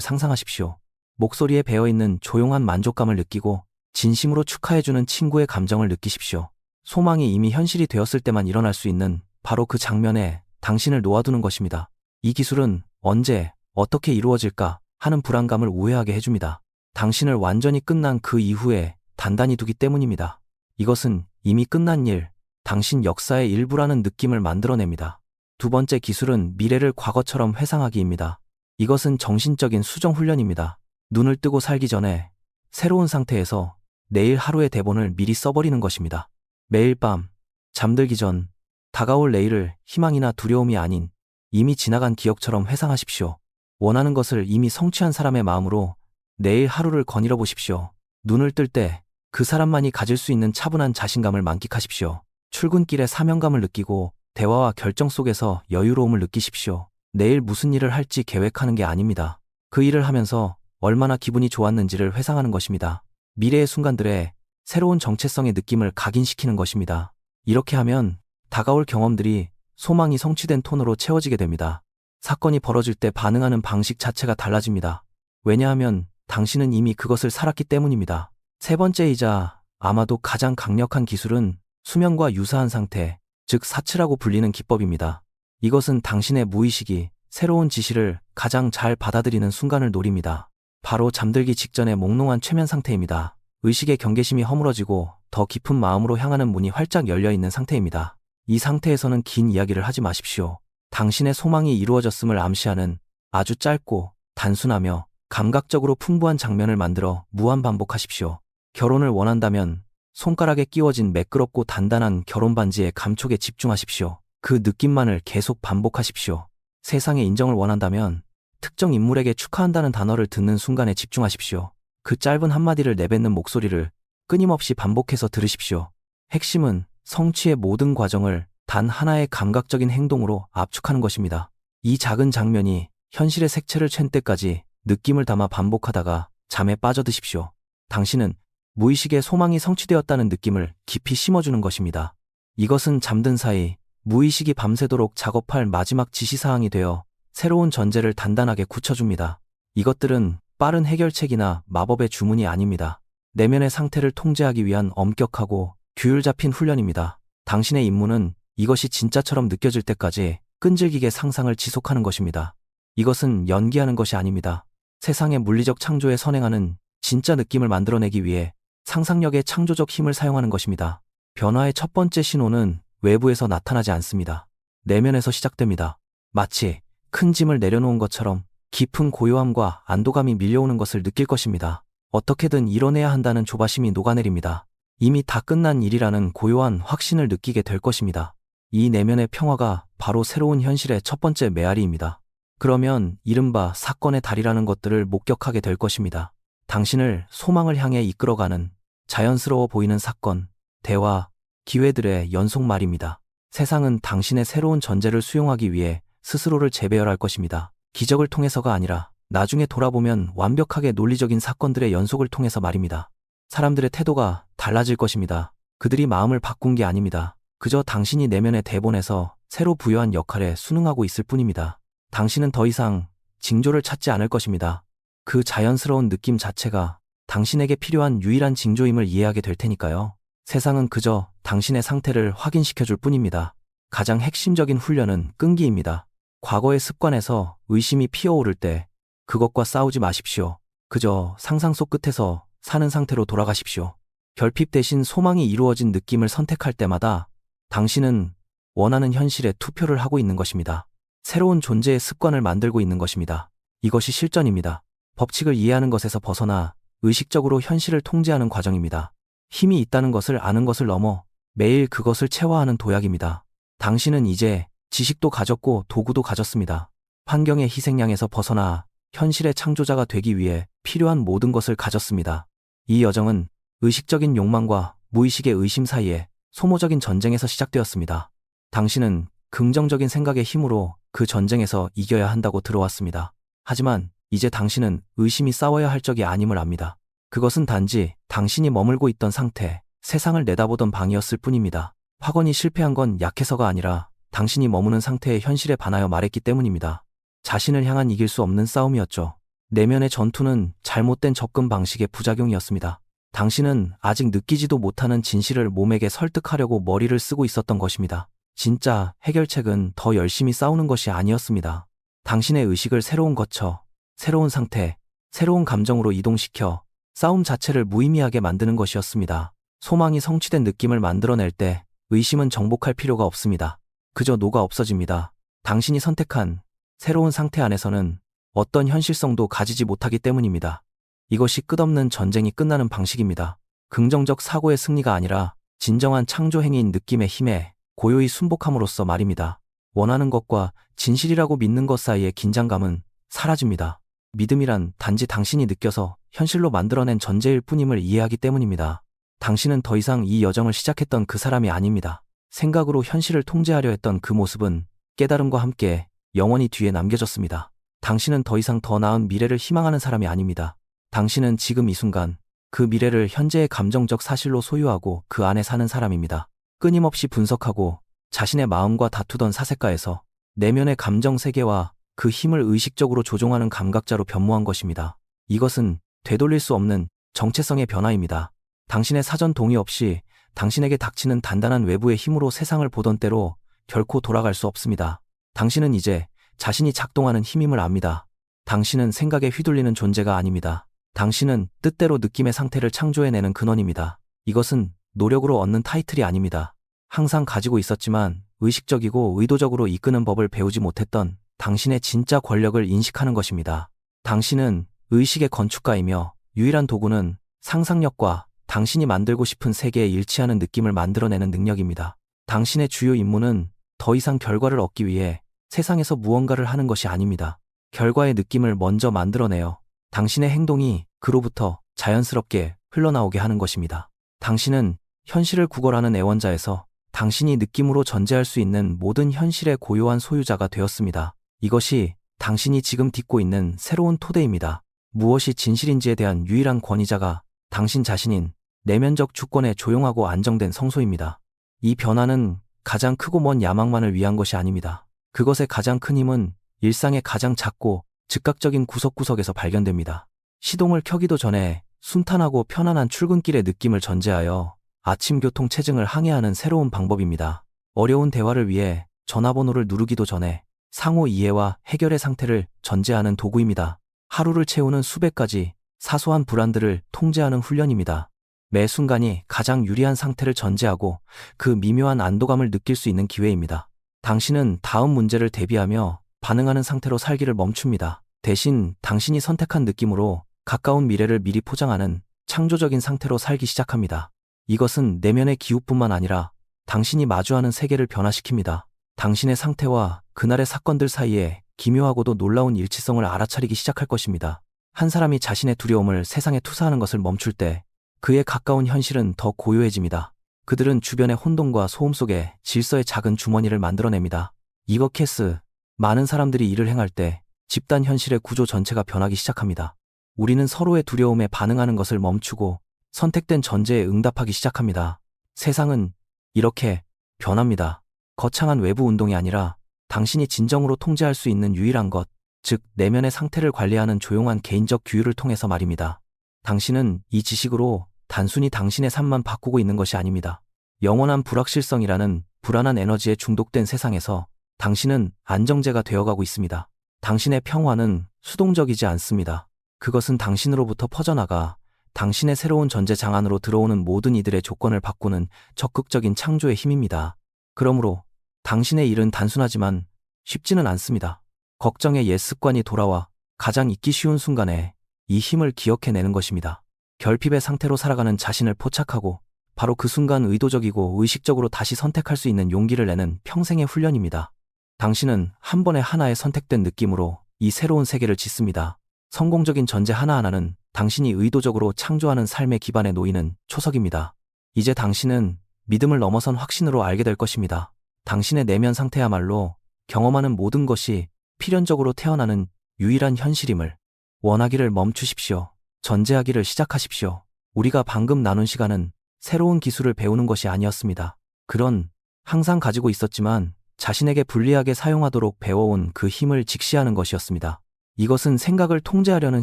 상상하십시오. 목소리에 배어있는 조용한 만족감을 느끼고 진심으로 축하해주는 친구의 감정을 느끼십시오. 소망이 이미 현실이 되었을 때만 일어날 수 있는 바로 그 장면에 당신을 놓아두는 것입니다. 이 기술은 언제, 어떻게 이루어질까 하는 불안감을 우회하게 해줍니다. 당신을 완전히 끝난 그 이후에 단단히 두기 때문입니다. 이것은 이미 끝난 일, 당신 역사의 일부라는 느낌을 만들어냅니다. 두 번째 기술은 미래를 과거처럼 회상하기입니다. 이것은 정신적인 수정 훈련입니다. 눈을 뜨고 살기 전에 새로운 상태에서 내일 하루의 대본을 미리 써버리는 것입니다. 매일 밤 잠들기 전 다가올 내일을 희망이나 두려움이 아닌 이미 지나간 기억처럼 회상하십시오. 원하는 것을 이미 성취한 사람의 마음으로 내일 하루를 거닐어 보십시오. 눈을 뜰 때 그 사람만이 가질 수 있는 차분한 자신감을 만끽하십시오. 출근길에 사명감을 느끼고 대화와 결정 속에서 여유로움을 느끼십시오. 내일 무슨 일을 할지 계획하는 게 아닙니다. 그 일을 하면서 얼마나 기분이 좋았는지를 회상하는 것입니다. 미래의 순간들에 새로운 정체성의 느낌을 각인시키는 것입니다. 이렇게 하면 다가올 경험들이 소망이 성취된 톤으로 채워지게 됩니다. 사건이 벌어질 때 반응하는 방식 자체가 달라집니다. 왜냐하면 당신은 이미 그것을 살았기 때문입니다. 세 번째이자 아마도 가장 강력한 기술은 수면과 유사한 상태, 즉 사치라고 불리는 기법입니다. 이것은 당신의 무의식이 새로운 지시를 가장 잘 받아들이는 순간을 노립니다. 바로 잠들기 직전의 몽롱한 최면 상태입니다. 의식의 경계심이 허물어지고 더 깊은 마음으로 향하는 문이 활짝 열려있는 상태입니다. 이 상태에서는 긴 이야기를 하지 마십시오. 당신의 소망이 이루어졌음을 암시하는 아주 짧고 단순하며 감각적으로 풍부한 장면을 만들어 무한 반복하십시오. 결혼을 원한다면 손가락에 끼워진 매끄럽고 단단한 결혼 반지의 감촉에 집중하십시오. 그 느낌만을 계속 반복하십시오. 세상의 인정을 원한다면 특정 인물에게 축하한다는 단어를 듣는 순간에 집중하십시오. 그 짧은 한마디를 내뱉는 목소리를 끊임없이 반복해서 들으십시오. 핵심은 성취의 모든 과정을 단 하나의 감각적인 행동으로 압축하는 것입니다. 이 작은 장면이 현실의 색채를 챈 때까지 느낌을 담아 반복하다가 잠에 빠져드십시오. 당신은 무의식의 소망이 성취되었다는 느낌을 깊이 심어주는 것입니다. 이것은 잠든 사이 무의식이 밤새도록 작업할 마지막 지시사항이 되어 새로운 전제를 단단하게 굳혀줍니다. 이것들은 빠른 해결책이나 마법의 주문이 아닙니다. 내면의 상태를 통제하기 위한 엄격하고 규율 잡힌 훈련입니다. 당신의 임무는 이것이 진짜처럼 느껴질 때까지 끈질기게 상상을 지속하는 것입니다. 이것은 연기하는 것이 아닙니다. 세상의 물리적 창조에 선행하는 진짜 느낌을 만들어내기 위해 상상력의 창조적 힘을 사용하는 것입니다. 변화의 첫 번째 신호는 외부에서 나타나지 않습니다. 내면에서 시작됩니다. 마치 큰 짐을 내려놓은 것처럼 깊은 고요함과 안도감이 밀려오는 것을 느낄 것입니다. 어떻게든 이뤄내야 한다는 조바심이 녹아내립니다. 이미 다 끝난 일이라는 고요한 확신을 느끼게 될 것입니다. 이 내면의 평화가 바로 새로운 현실의 첫 번째 메아리입니다. 그러면 이른바 사건의 달이라는 것들을 목격하게 될 것입니다. 당신을 소망을 향해 이끌어가는 자연스러워 보이는 사건, 대화, 기회들의 연속 말입니다. 세상은 당신의 새로운 전제를 수용하기 위해 스스로를 재배열할 것입니다. 기적을 통해서가 아니라 나중에 돌아보면 완벽하게 논리적인 사건들의 연속을 통해서 말입니다. 사람들의 태도가 달라질 것입니다. 그들이 마음을 바꾼 게 아닙니다. 그저 당신이 내면의 대본에서 새로 부여한 역할에 순응하고 있을 뿐입니다. 당신은 더 이상 징조를 찾지 않을 것입니다. 그 자연스러운 느낌 자체가 당신에게 필요한 유일한 징조임을 이해하게 될 테니까요. 세상은 그저 당신의 상태를 확인시켜줄 뿐입니다. 가장 핵심적인 훈련은 끈기입니다. 과거의 습관에서 의심이 피어오를 때 그것과 싸우지 마십시오. 그저 상상 속 끝에서 사는 상태로 돌아가십시오. 결핍 대신 소망이 이루어진 느낌을 선택할 때마다 당신은 원하는 현실에 투표를 하고 있는 것입니다. 새로운 존재의 습관을 만들고 있는 것입니다. 이것이 실전입니다. 법칙을 이해하는 것에서 벗어나 의식적으로 현실을 통제하는 과정입니다. 힘이 있다는 것을 아는 것을 넘어 매일 그것을 체화하는 도약입니다. 당신은 이제 지식도 가졌고 도구도 가졌습니다. 환경의 희생양에서 벗어나 현실의 창조자가 되기 위해 필요한 모든 것을 가졌습니다. 이 여정은 의식적인 욕망과 무의식의 의심 사이에 소모적인 전쟁에서 시작되었습니다. 당신은 긍정적인 생각의 힘으로 그 전쟁에서 이겨야 한다고 들어왔습니다. 하지만 이제 당신은 의심이 싸워야 할 적이 아님을 압니다. 그것은 단지 당신이 머물고 있던 상태, 세상을 내다보던 방이었을 뿐입니다. 확언이 실패한 건 약해서가 아니라 당신이 머무는 상태의 현실에 반하여 말했기 때문입니다. 자신을 향한 이길 수 없는 싸움이었죠. 내면의 전투는 잘못된 접근 방식의 부작용이었습니다. 당신은 아직 느끼지도 못하는 진실을 몸에게 설득하려고 머리를 쓰고 있었던 것입니다. 진짜 해결책은 더 열심히 싸우는 것이 아니었습니다. 당신의 의식을 새로운 거처, 새로운 상태, 새로운 감정으로 이동시켜 싸움 자체를 무의미하게 만드는 것이었습니다. 소망이 성취된 느낌을 만들어낼 때 의심은 정복할 필요가 없습니다. 그저 녹아 없어집니다. 당신이 선택한 새로운 상태 안에서는 어떤 현실성도 가지지 못하기 때문입니다. 이것이 끝없는 전쟁이 끝나는 방식입니다. 긍정적 사고의 승리가 아니라 진정한 창조 행위인 느낌의 힘에 고요히 순복함으로써 말입니다. 원하는 것과 진실이라고 믿는 것 사이의 긴장감은 사라집니다. 믿음이란 단지 당신이 느껴서 현실로 만들어낸 전제일 뿐임을 이해하기 때문입니다. 당신은 더 이상 이 여정을 시작했던 그 사람이 아닙니다. 생각으로 현실을 통제하려 했던 그 모습은 깨달음과 함께 영원히 뒤에 남겨졌습니다. 당신은 더 이상 더 나은 미래를 희망하는 사람이 아닙니다. 당신은 지금 이 순간 그 미래를 현재의 감정적 사실로 소유하고 그 안에 사는 사람입니다. 끊임없이 분석하고 자신의 마음과 다투던 사색가에서 내면의 감정 세계와 그 힘을 의식적으로 조종하는 감각자로 변모한 것입니다. 이것은 되돌릴 수 없는 정체성의 변화입니다. 당신의 사전 동의 없이 당신에게 닥치는 단단한 외부의 힘으로 세상을 보던 때로 결코 돌아갈 수 없습니다. 당신은 이제 자신이 작동하는 힘임을 압니다. 당신은 생각에 휘둘리는 존재가 아닙니다. 당신은 뜻대로 느낌의 상태를 창조해내는 근원입니다. 이것은 노력으로 얻는 타이틀이 아닙니다. 항상 가지고 있었지만 의식적이고 의도적으로 이끄는 법을 배우지 못했던 당신의 진짜 권력을 인식하는 것입니다. 당신은 의식의 건축가이며 유일한 도구는 상상력과 당신이 만들고 싶은 세계에 일치하는 느낌을 만들어내는 능력입니다. 당신의 주요 임무는 더 이상 결과를 얻기 위해 세상에서 무언가를 하는 것이 아닙니다. 결과의 느낌을 먼저 만들어내어 당신의 행동이 그로부터 자연스럽게 흘러나오게 하는 것입니다. 당신은 현실을 구걸하는 애원자에서 당신이 느낌으로 전제할 수 있는 모든 현실의 고요한 소유자가 되었습니다. 이것이 당신이 지금 딛고 있는 새로운 토대입니다. 무엇이 진실인지에 대한 유일한 권위자가 당신 자신인 내면적 주권의 조용하고 안정된 성소입니다. 이 변화는 가장 크고 먼 야망만을 위한 것이 아닙니다. 그것의 가장 큰 힘은 일상의 가장 작고 즉각적인 구석구석에서 발견됩니다. 시동을 켜기도 전에 순탄하고 편안한 출근길의 느낌을 전제하여 아침 교통 체증을 항해하는 새로운 방법입니다. 어려운 대화를 위해 전화번호를 누르기도 전에 상호 이해와 해결의 상태를 전제하는 도구입니다. 하루를 채우는 수백 가지 사소한 불안들을 통제하는 훈련입니다. 매 순간이 가장 유리한 상태를 전제하고 그 미묘한 안도감을 느낄 수 있는 기회입니다. 당신은 다음 문제를 대비하며 반응하는 상태로 살기를 멈춥니다. 대신 당신이 선택한 느낌으로 가까운 미래를 미리 포장하는 창조적인 상태로 살기 시작합니다. 이것은 내면의 기후뿐만 아니라 당신이 마주하는 세계를 변화시킵니다. 당신의 상태와 그날의 사건들 사이에 기묘하고도 놀라운 일치성을 알아차리기 시작할 것입니다. 한 사람이 자신의 두려움을 세상에 투사하는 것을 멈출 때 그에 가까운 현실은 더 고요해집니다. 그들은 주변의 혼돈과 소음 속에 질서의 작은 주머니를 만들어냅니다. 이거캐스, 많은 사람들이 이를 행할 때 집단 현실의 구조 전체가 변하기 시작합니다. 우리는 서로의 두려움에 반응하는 것을 멈추고 선택된 전제에 응답하기 시작합니다. 세상은 이렇게 변합니다. 거창한 외부 운동이 아니라 당신이 진정으로 통제할 수 있는 유일한 것, 즉 내면의 상태를 관리하는 조용한 개인적 규율을 통해서 말입니다. 당신은 이 지식으로 단순히 당신의 삶만 바꾸고 있는 것이 아닙니다. 영원한 불확실성이라는 불안한 에너지에 중독된 세상에서 당신은 안정제가 되어가고 있습니다. 당신의 평화는 수동적이지 않습니다. 그것은 당신으로부터 퍼져나가 당신의 새로운 전제장 안으로 들어오는 모든 이들의 조건을 바꾸는 적극적인 창조의 힘입니다. 그러므로 당신의 일은 단순하지만 쉽지는 않습니다. 걱정의 옛 습관이 돌아와 가장 잊기 쉬운 순간에 이 힘을 기억해내는 것입니다. 결핍의 상태로 살아가는 자신을 포착하고 바로 그 순간 의도적이고 의식적으로 다시 선택할 수 있는 용기를 내는 평생의 훈련입니다. 당신은 한 번에 하나의 선택된 느낌으로 이 새로운 세계를 짓습니다. 성공적인 전제 하나하나는 당신이 의도적으로 창조하는 삶의 기반에 놓이는 초석입니다. 이제 당신은 믿음을 넘어선 확신으로 알게 될 것입니다. 당신의 내면 상태야말로 경험하는 모든 것이 필연적으로 태어나는 유일한 현실임을. 원하기를 멈추십시오. 전제하기를 시작하십시오. 우리가 방금 나눈 시간은 새로운 기술을 배우는 것이 아니었습니다. 그런 항상 가지고 있었지만 자신에게 불리하게 사용하도록 배워온 그 힘을 직시하는 것이었습니다. 이것은 생각을 통제하려는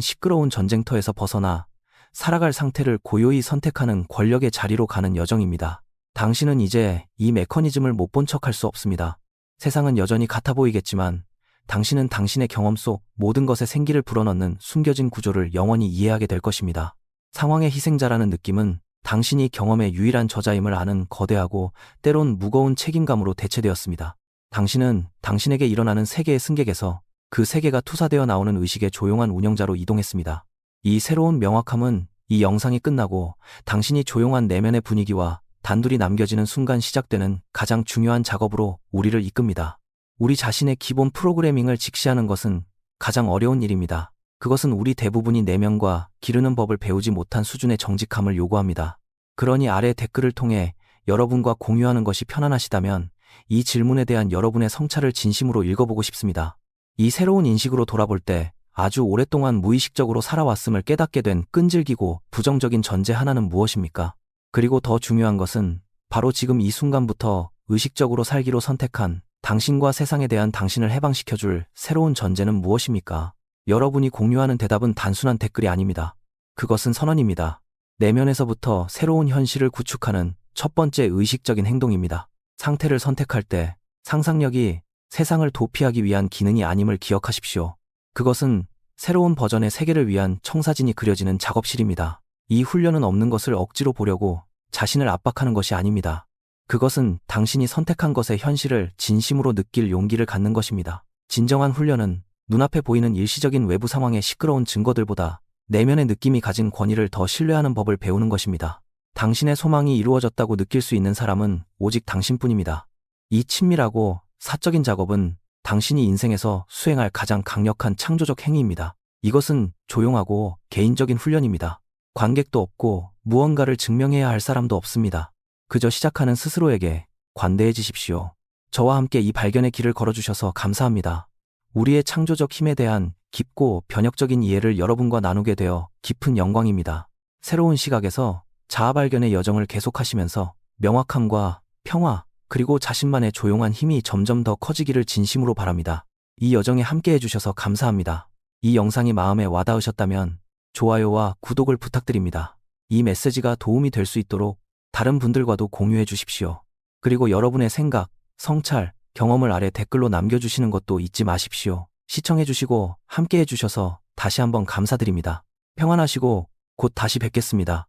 시끄러운 전쟁터에서 벗어나 살아갈 상태를 고요히 선택하는 권력의 자리로 가는 여정입니다. 당신은 이제 이 메커니즘을 못 본 척할 수 없습니다. 세상은 여전히 같아 보이겠지만 당신은 당신의 경험 속 모든 것에 생기를 불어넣는 숨겨진 구조를 영원히 이해하게 될 것입니다. 상황의 희생자라는 느낌은 당신이 경험의 유일한 저자임을 아는 거대하고 때론 무거운 책임감으로 대체되었습니다. 당신은 당신에게 일어나는 세계의 승객에서 그 세계가 투사되어 나오는 의식의 조용한 운영자로 이동했습니다. 이 새로운 명확함은 이 영상이 끝나고 당신이 조용한 내면의 분위기와 단둘이 남겨지는 순간 시작되는 가장 중요한 작업으로 우리를 이끕니다. 우리 자신의 기본 프로그래밍을 직시하는 것은 가장 어려운 일입니다. 그것은 우리 대부분이 내면과 기르는 법을 배우지 못한 수준의 정직함을 요구합니다. 그러니 아래 댓글을 통해 여러분과 공유하는 것이 편안하시다면 이 질문에 대한 여러분의 성찰을 진심으로 읽어보고 싶습니다. 이 새로운 인식으로 돌아볼 때 아주 오랫동안 무의식적으로 살아왔음을 깨닫게 된 끈질기고 부정적인 전제 하나는 무엇입니까? 그리고 더 중요한 것은 바로 지금 이 순간부터 의식적으로 살기로 선택한 당신과 세상에 대한 당신을 해방시켜줄 새로운 전제는 무엇입니까? 여러분이 공유하는 대답은 단순한 댓글이 아닙니다. 그것은 선언입니다. 내면에서부터 새로운 현실을 구축하는 첫 번째 의식적인 행동입니다. 상태를 선택할 때 상상력이 세상을 도피하기 위한 기능이 아님을 기억하십시오. 그것은 새로운 버전의 세계를 위한 청사진이 그려지는 작업실입니다. 이 훈련은 없는 것을 억지로 보려고 자신을 압박하는 것이 아닙니다. 그것은 당신이 선택한 것의 현실을 진심으로 느낄 용기를 갖는 것입니다. 진정한 훈련은 눈앞에 보이는 일시적인 외부 상황의 시끄러운 증거들보다 내면의 느낌이 가진 권위를 더 신뢰하는 법을 배우는 것입니다. 당신의 소망이 이루어졌다고 느낄 수 있는 사람은 오직 당신뿐입니다. 이 친밀하고 사적인 작업은 당신이 인생에서 수행할 가장 강력한 창조적 행위입니다. 이것은 조용하고 개인적인 훈련입니다. 관객도 없고 무언가를 증명해야 할 사람도 없습니다. 그저 시작하는 스스로에게 관대해지십시오. 저와 함께 이 발견의 길을 걸어주셔서 감사합니다. 우리의 창조적 힘에 대한 깊고 변혁적인 이해를 여러분과 나누게 되어 깊은 영광입니다. 새로운 시각에서 자아 발견의 여정을 계속하시면서 명확함과 평화, 그리고 자신만의 조용한 힘이 점점 더 커지기를 진심으로 바랍니다. 이 여정에 함께 해주셔서 감사합니다. 이 영상이 마음에 와닿으셨다면 좋아요와 구독을 부탁드립니다. 이 메시지가 도움이 될 수 있도록 다른 분들과도 공유해 주십시오. 그리고 여러분의 생각, 성찰, 경험을 아래 댓글로 남겨주시는 것도 잊지 마십시오. 시청해주시고 함께 해주셔서 다시 한번 감사드립니다. 평안하시고 곧 다시 뵙겠습니다.